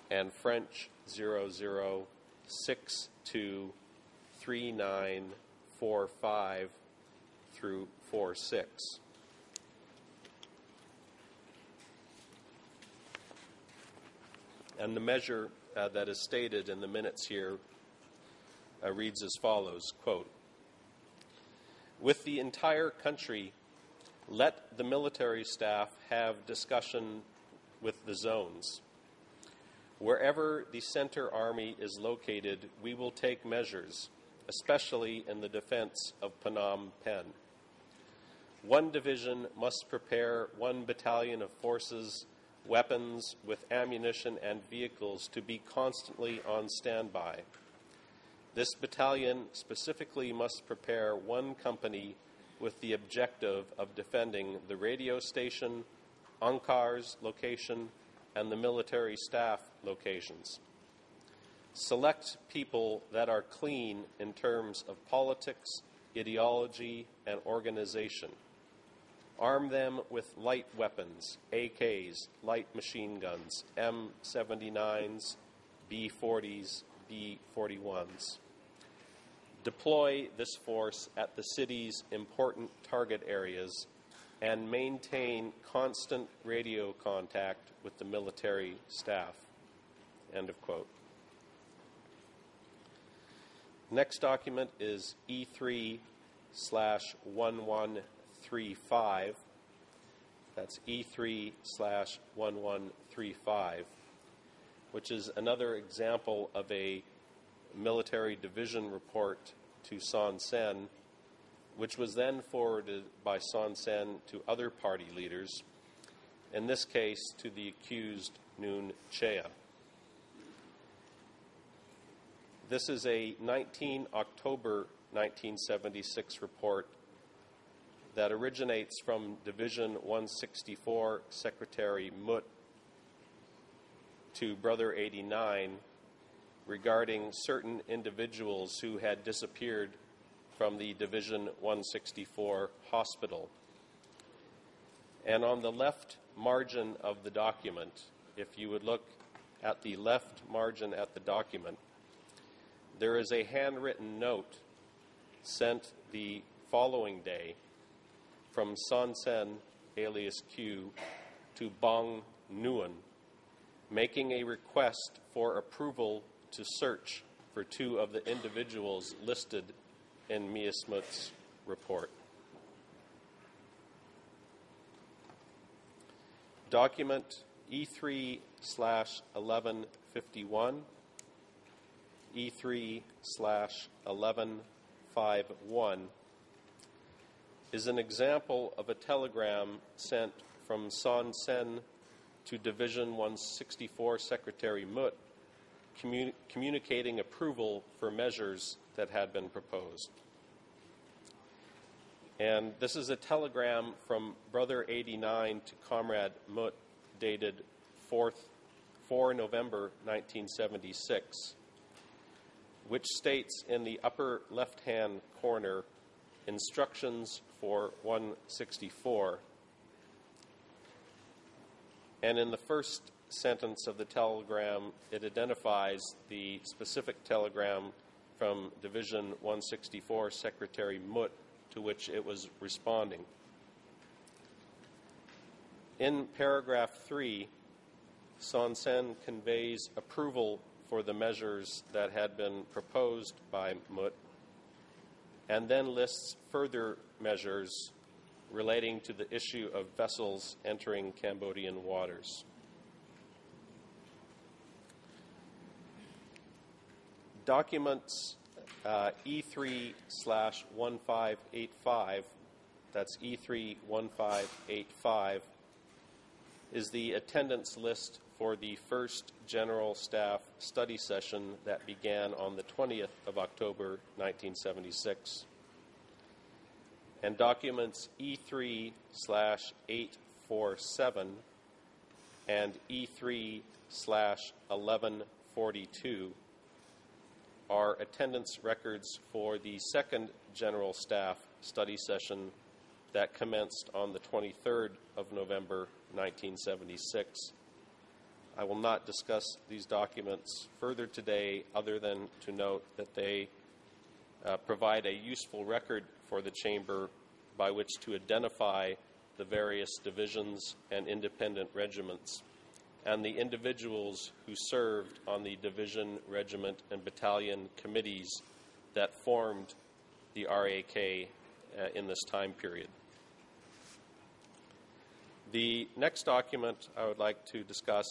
and French 00623945 through 46. And the measure that is stated in the minutes here reads as follows, quote, "With the entire country, let the military staff have discussion with the zones. Wherever the Center Army is located, we will take measures, especially in the defense of Phnom Penh. One division must prepare 1 battalion of forces, weapons with ammunition and vehicles to be constantly on standby. This battalion specifically must prepare 1 company with the objective of defending the radio station, Angkar's location, and the military staff locations. Select people that are clean in terms of politics, ideology, and organization. Arm them with light weapons, AKs, light machine guns, M79s, B40s, B41s. Deploy this force at the city's important target areas and maintain constant radio contact with the military staff." End of quote. Next document is E3/1135. That's E3/1135, which is another example of a military division report to Son Sen, which was then forwarded by Son Sen to other party leaders, in this case to the accused Noon Chea. This is a 19 October 1976 report that originates from Division 164 Secretary Mutt to Brother 89 regarding certain individuals who had disappeared from the Division 164 hospital. And on the left margin of the document, if you would look at the left margin at the document, there is a handwritten note sent the following day from Son Sen, alias Q, to Bong Nguyen, making a request for approval to search for 2 of the individuals listed in Miasmut's report. Document E3/1151, E3/1151 is an example of a telegram sent from Son Sen to Division 164 Secretary Mutt communicating approval for measures that had been proposed. And this is a telegram from Brother 89 to Comrade Mutt dated 4 November 1976, which states in the upper left-hand corner instructions for 164, and in the first sentence of the telegram, it identifies the specific telegram from Division 164 Secretary Mutt to which it was responding. In paragraph 3, Son Sen conveys approval for the measures that had been proposed by Mutt, and then lists further measures relating to the issue of vessels entering Cambodian waters. Documents E3/1585, that's E3-1585, is the attendance list for the first General Staff study session that began on the 20th of October, 1976. And documents E3/847 and E3/1142 are attendance records for the second General Staff study session that commenced on the 23rd of November, 1976. I will not discuss these documents further today other than to note that they provide a useful record for the Chamber by which to identify the various divisions and independent regiments and the individuals who served on the division, regiment, and battalion committees that formed the RAK in this time period. The next document I would like to discuss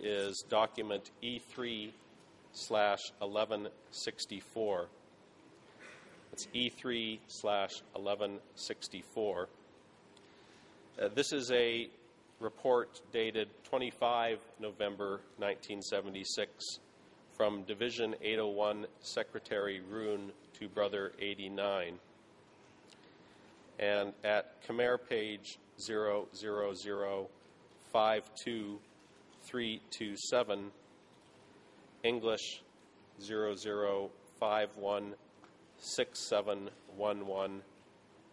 is document E3/1164. It's E3/1164. This is a report dated 25 November 1976 from Division 801 Secretary Roon to Brother 89. And at Khmer page 00052327, English 00516711,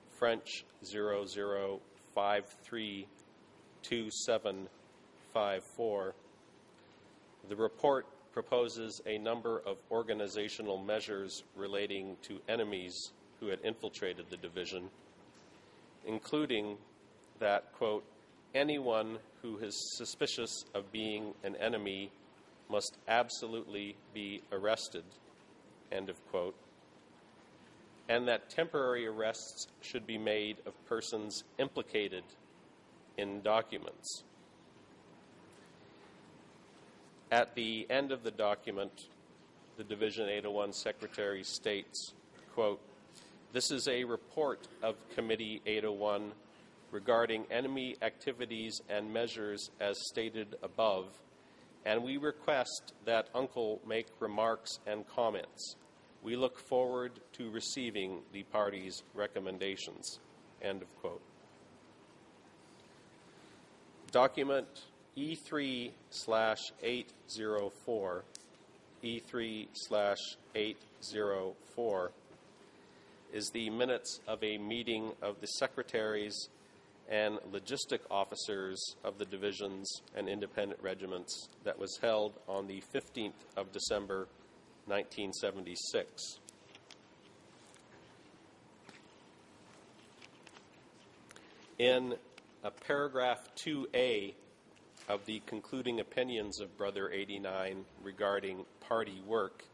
French 00532754. The report proposes a number of organizational measures relating to enemies who had infiltrated the division, including that, quote, anyone who is suspicious of being an enemy must absolutely be arrested, end of quote, and that temporary arrests should be made of persons implicated in documents. At the end of the document, the Division 801 Secretary states, quote, this is a report of Committee 801 regarding enemy activities and measures as stated above, and we request that Uncle make remarks and comments. We look forward to receiving the party's recommendations, end of quote. Document E3/804, E3/804 is the minutes of a meeting of the secretaries and logistic officers of the divisions and independent regiments that was held on the 15th of December, 1976. In paragraph 2A of the concluding opinions of Brother 89 regarding party work,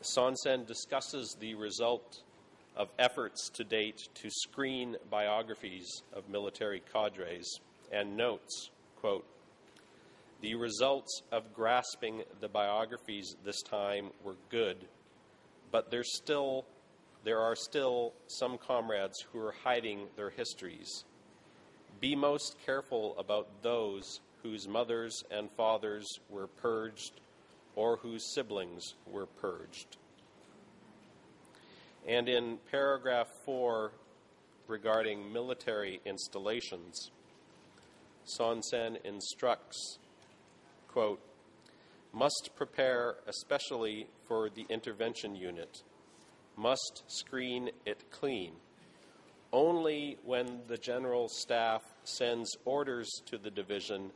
Son Sen discusses the result of efforts to date to screen biographies of military cadres and notes, quote, the results of grasping the biographies this time were good, but there are still some comrades who are hiding their histories. Be most careful about those whose mothers and fathers were purged or whose siblings were purged. And in paragraph 4 regarding military installations, Son Sen instructs, quote, must prepare especially for the intervention unit, must screen it clean. Only when the General Staff sends orders to the division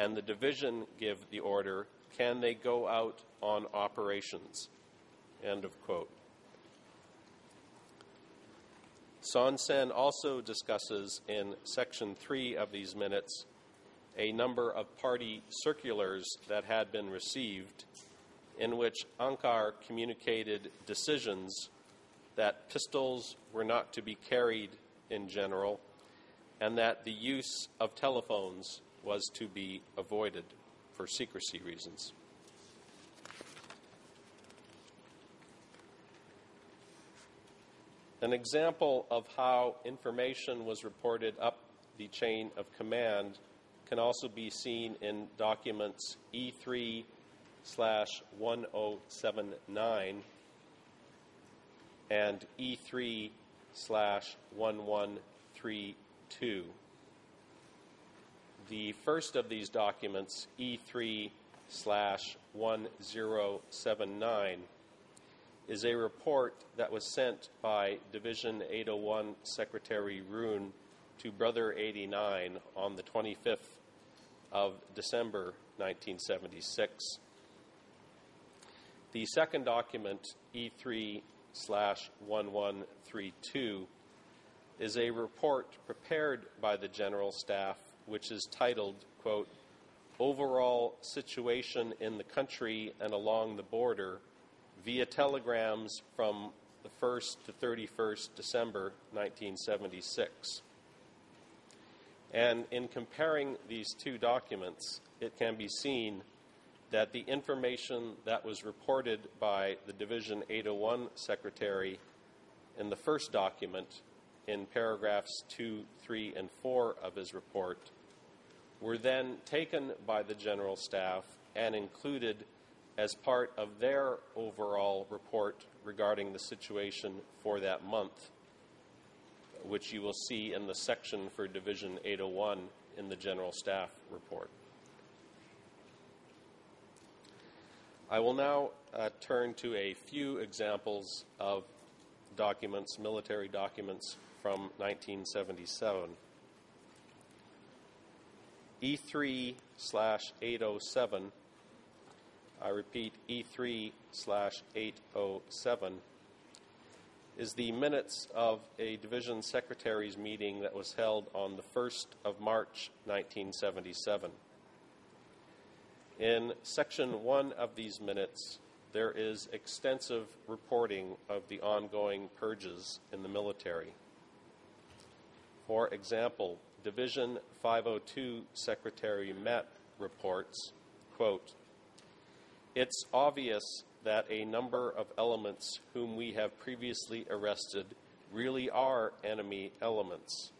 and the division give the order, can they go out on operations? End of quote. Son Sen also discusses in Section 3 of these minutes a number of party circulars that had been received in which Ankar communicated decisions that pistols were not to be carried in general and that the use of telephones was to be avoided for secrecy reasons. An example of how information was reported up the chain of command can also be seen in documents E3/1079 and E3/1132. The first of these documents, E3/1079, is a report that was sent by Division 801 Secretary Roon to Brother 89 on the 25th of December 1976. The second document, E3/1132, is a report prepared by the General Staff which is titled, quote, Overall Situation in the Country and Along the Border via telegrams from the 1st to 31st December 1976. And in comparing these two documents, it can be seen that the information that was reported by the Division 801 Secretary in the first document, in paragraphs 2, 3, and 4 of his report, were then taken by the General Staff and included as part of their overall report regarding the situation for that month, which you will see in the section for Division 801 in the General Staff report. I will now turn to a few examples of documents, military documents from 1977. E3/807, I repeat, E3/807, is the minutes of a division secretary's meeting that was held on the 1st of March, 1977. In Section 1 of these minutes, there is extensive reporting of the ongoing purges in the military. For example, Division 502 Secretary Met reports, quote, It's obvious that a number of elements whom we have previously arrested really are enemy elements.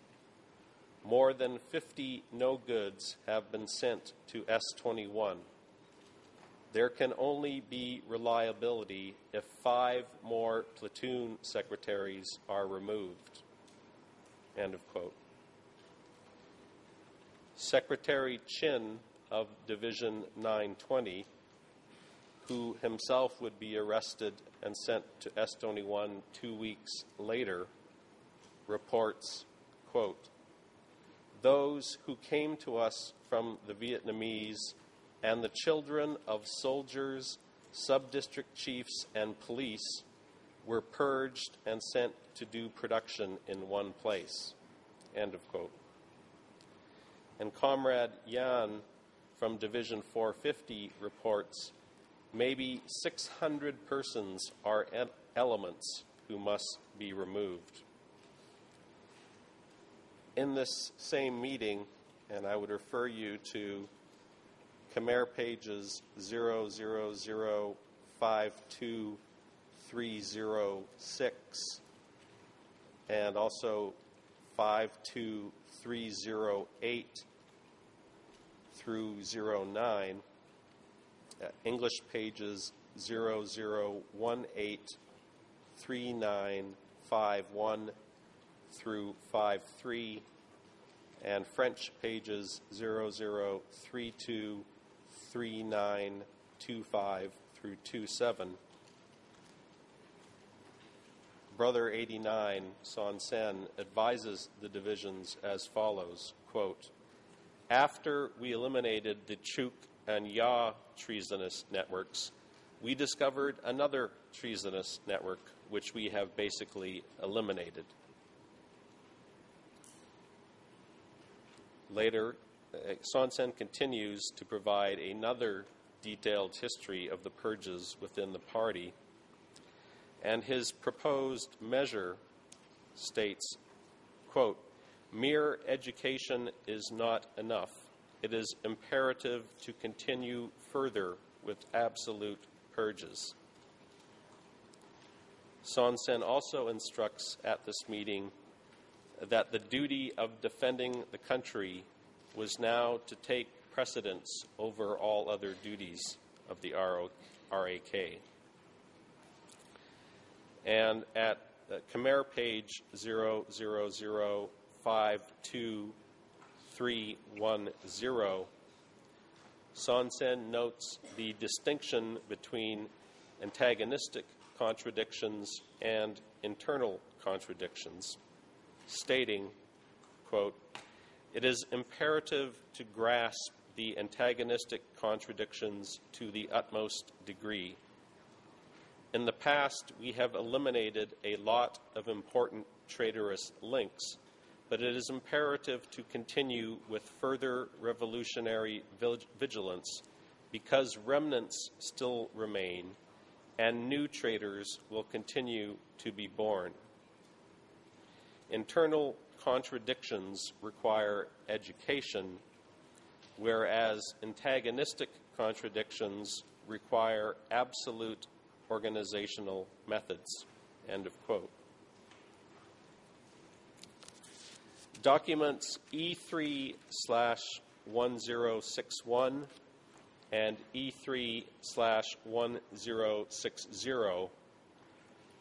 More than 50 no-goods have been sent to S-21. There can only be reliability if 5 more platoon secretaries are removed. End of quote. Secretary Chin of Division 920, who himself would be arrested and sent to S-21 2 weeks later, reports, quote, Those who came to us from the Vietnamese and the children of soldiers, sub-district chiefs, and police were purged and sent to do production in one place. End of quote. And Comrade Yan from Division 450 reports, maybe 600 persons are elements who must be removed. In this same meeting, and I would refer you to Khmer pages 00052-306 and also 52308 through 09, English pages 00183951 through 53, and French pages 00323925 through 27. Brother 89, Son Sen, advises the divisions as follows, quote, After we eliminated the Chuk and Ya treasonous networks, we discovered another treasonous network, which we have basically eliminated. Later, Son Sen continues to provide another detailed history of the purges within the party, and his proposed measure states, quote, "Mere education is not enough. It is imperative to continue further with absolute purges." Son Sen also instructs at this meeting that the duty of defending the country was now to take precedence over all other duties of the RAK. And at Khmer page 00052310, Son Sen notes the distinction between antagonistic contradictions and internal contradictions, stating, quote, "It is imperative to grasp the antagonistic contradictions to the utmost degree. In the past, we have eliminated a lot of important traitorous links, but it is imperative to continue with further revolutionary vigilance because remnants still remain and new traitors will continue to be born. Internal contradictions require education, whereas antagonistic contradictions require absolute organizational methods." End of quote. Documents E3/1061 and E3/1060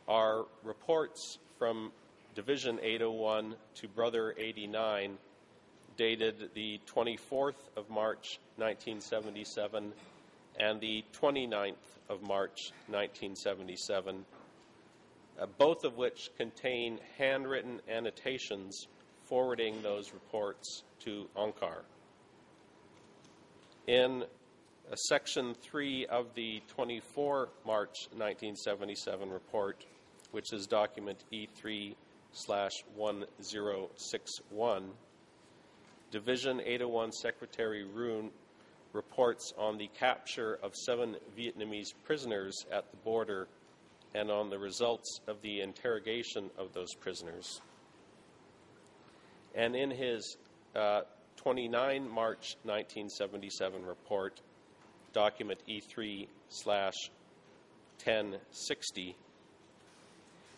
are reports from Division 801 to Brother 89, dated the 24th of March, 1977, and the 29th of March, 1977, both of which contain handwritten annotations forwarding those reports to Ankar. In Section 3 of the 24 March 1977 report, which is document E3/1061, Division 801 Secretary Roon reports on the capture of 7 Vietnamese prisoners at the border and on the results of the interrogation of those prisoners. And in his 29 March 1977 report, document E3/1060,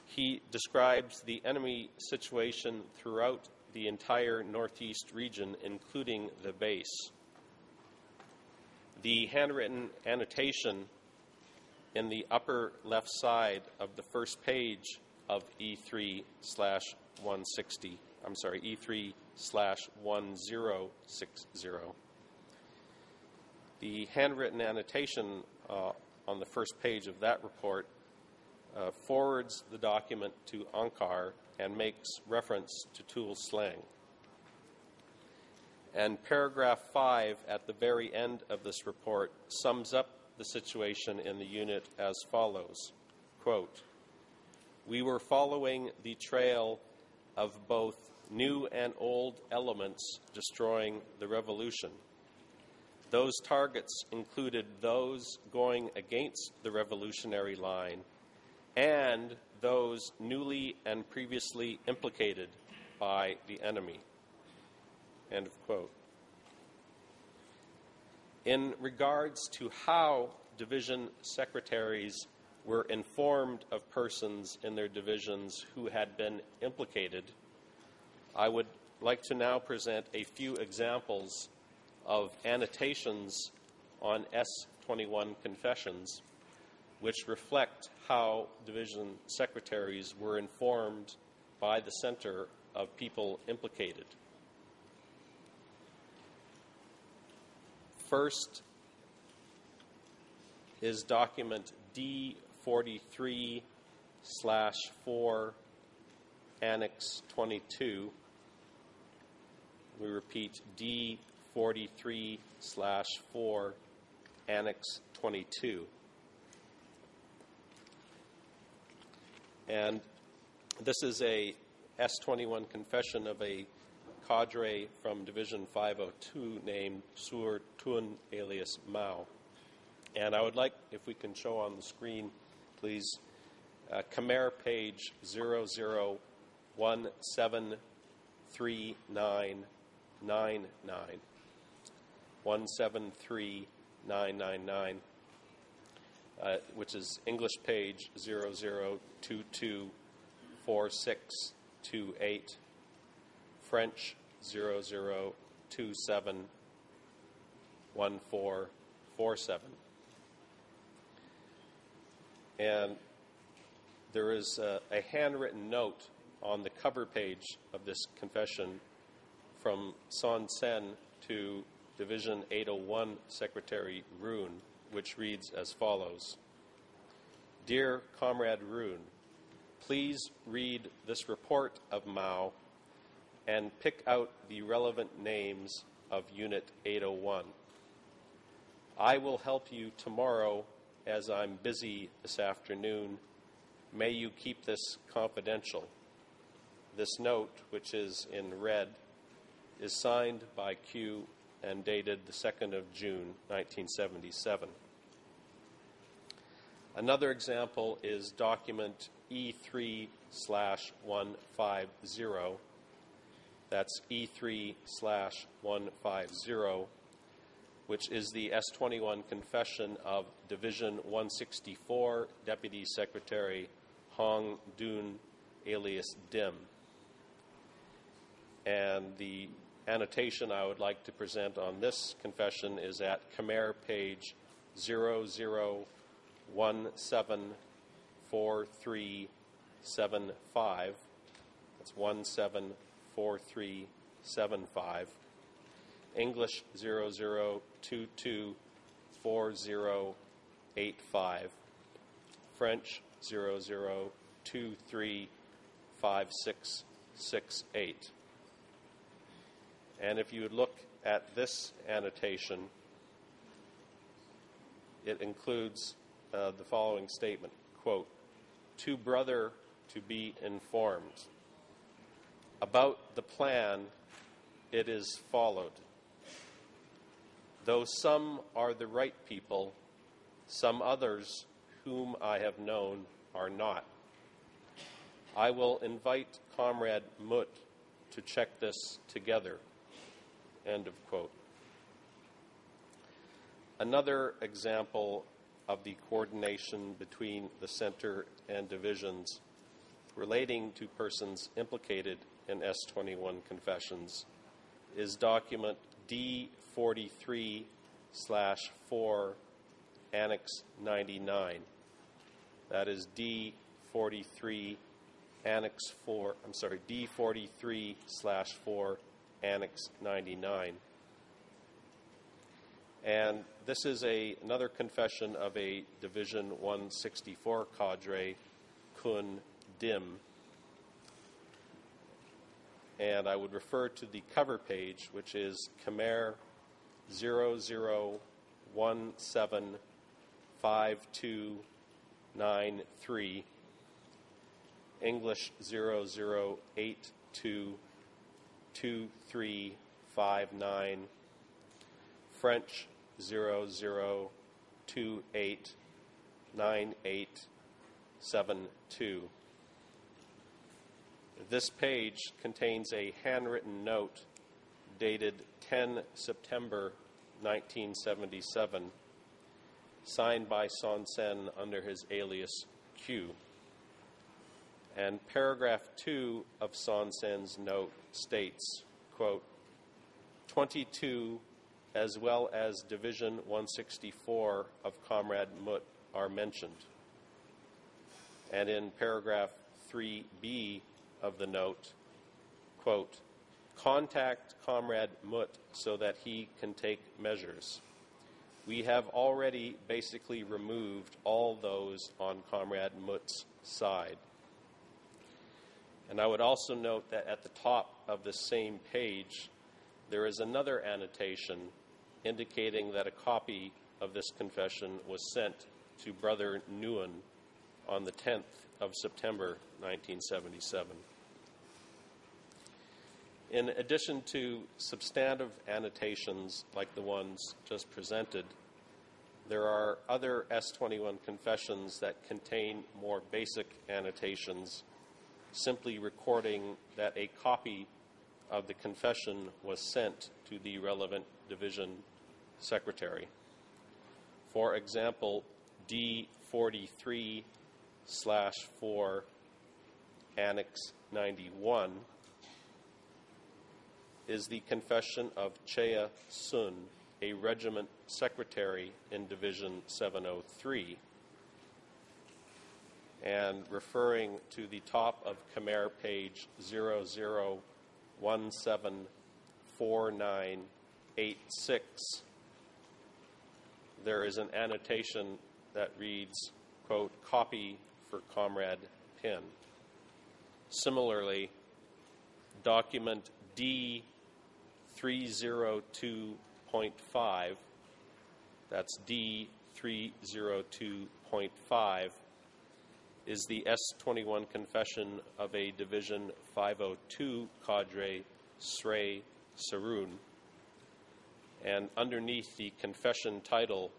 he describes the enemy situation throughout the entire northeast region, including the base. The handwritten annotation in the upper left side of the first page of E3/1060. The handwritten annotation on the first page of that report forwards the document to Ankar and makes reference to Tool slang. And paragraph 5 at the very end of this report sums up the situation in the unit as follows, quote, "We were following the trail of both new and old elements destroying the revolution. Those targets included those going against the revolutionary line and those newly and previously implicated by the enemy." End of quote. In regards to how division secretaries were informed of persons in their divisions who had been implicated, I would like to now present a few examples of annotations on S-21 confessions, which reflect how division secretaries were informed by the Center of people implicated. First is document D43/4, Annex 22. We repeat, D43/4, D43/4, Annex 22. And this is a S-21 confession of a cadre from Division 502 named Sur Tun alias Mao. And I would like, if we can show on the screen, please, Khmer page 00173999, 173999, which is English page 00224628, French 00271447. And there is a handwritten note on the cover page of this confession from Son Sen to Division 801 Secretary Roon, which reads as follows. Dear Comrade Roon, please read this report of Mao and pick out the relevant names of Unit 801. I will help you tomorrow as I'm busy this afternoon. May you keep this confidential. This note, which is in red, is signed by Q and dated the 2nd of June, 1977. Another example is document E3/150. That's E3/150, which is the S-21 confession of Division 164 Deputy Secretary Hong Dun alias Dim. And the annotation I would like to present on this confession is at Khmer page 00174375. That's 174375. English 00224085. French 00235668. And if you would look at this annotation, it includes the following statement, quote, to brother to be informed. About the plan, it is followed. Though some are the right people, some others whom I have known are not. I will invite Comrade Mut to check this together. End of quote. Another example of the coordination between the center and divisions relating to persons implicated in S-21 confessions is document D43/4, Annex 99. That is D43 Annex 4, I'm sorry, D43/4, Annex 99. And this is another confession of a Division 164 cadre, Kun Dim. And I would refer to the cover page, which is Khmer 00175293, English 00822359, French 00289872. This page contains a handwritten note dated 10 September 1977, signed by Son Sen under his alias Q. And paragraph 2 of Son Sen's note states, quote, 22 as well as Division 164 of Comrade Mut are mentioned. And in paragraph 3b of the note, quote, contact Comrade Mut so that he can take measures. We have already basically removed all those on Comrade Mut's side. And I would also note that at the top of the same page, there is another annotation indicating that a copy of this confession was sent to Brother Nguyen on the 10th of September 1977. In addition to substantive annotations like the ones just presented, there are other S21 confessions that contain more basic annotations, simply recording that a copy of the confession was sent to the relevant division secretary. For example, D43/4 Annex 91 is the confession of Chea Sun, a regiment secretary in Division 703. And referring to the top of Khmer page 00174986, there is an annotation that reads, quote, "Copy for Comrade Pin." Similarly, document D302.5, that's D302.5, is the S21 confession of a Division 502 cadre, Srey Sarun. And underneath the confession title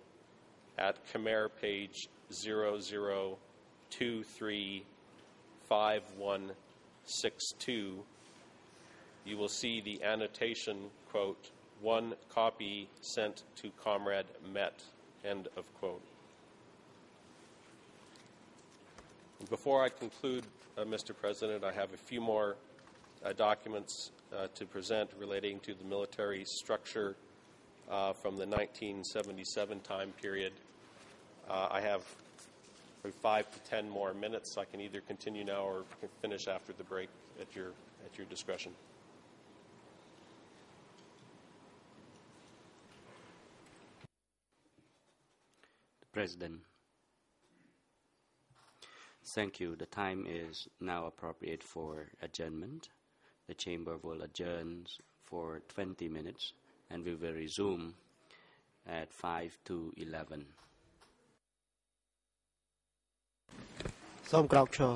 at Khmer page 00235162, you will see the annotation, quote, "One copy sent to Comrade Met," end of quote. Before I conclude, Mr. President, I have a few more documents to present relating to the military structure from the 1977 time period. I have 5 to 10 more minutes. I can either continue now or finish after the break at your discretion. President. Thank you. The time is now appropriate for adjournment. The chamber will adjourn for 20 minutes and we will resume at 5 to 11. សូមក្រោកឈរ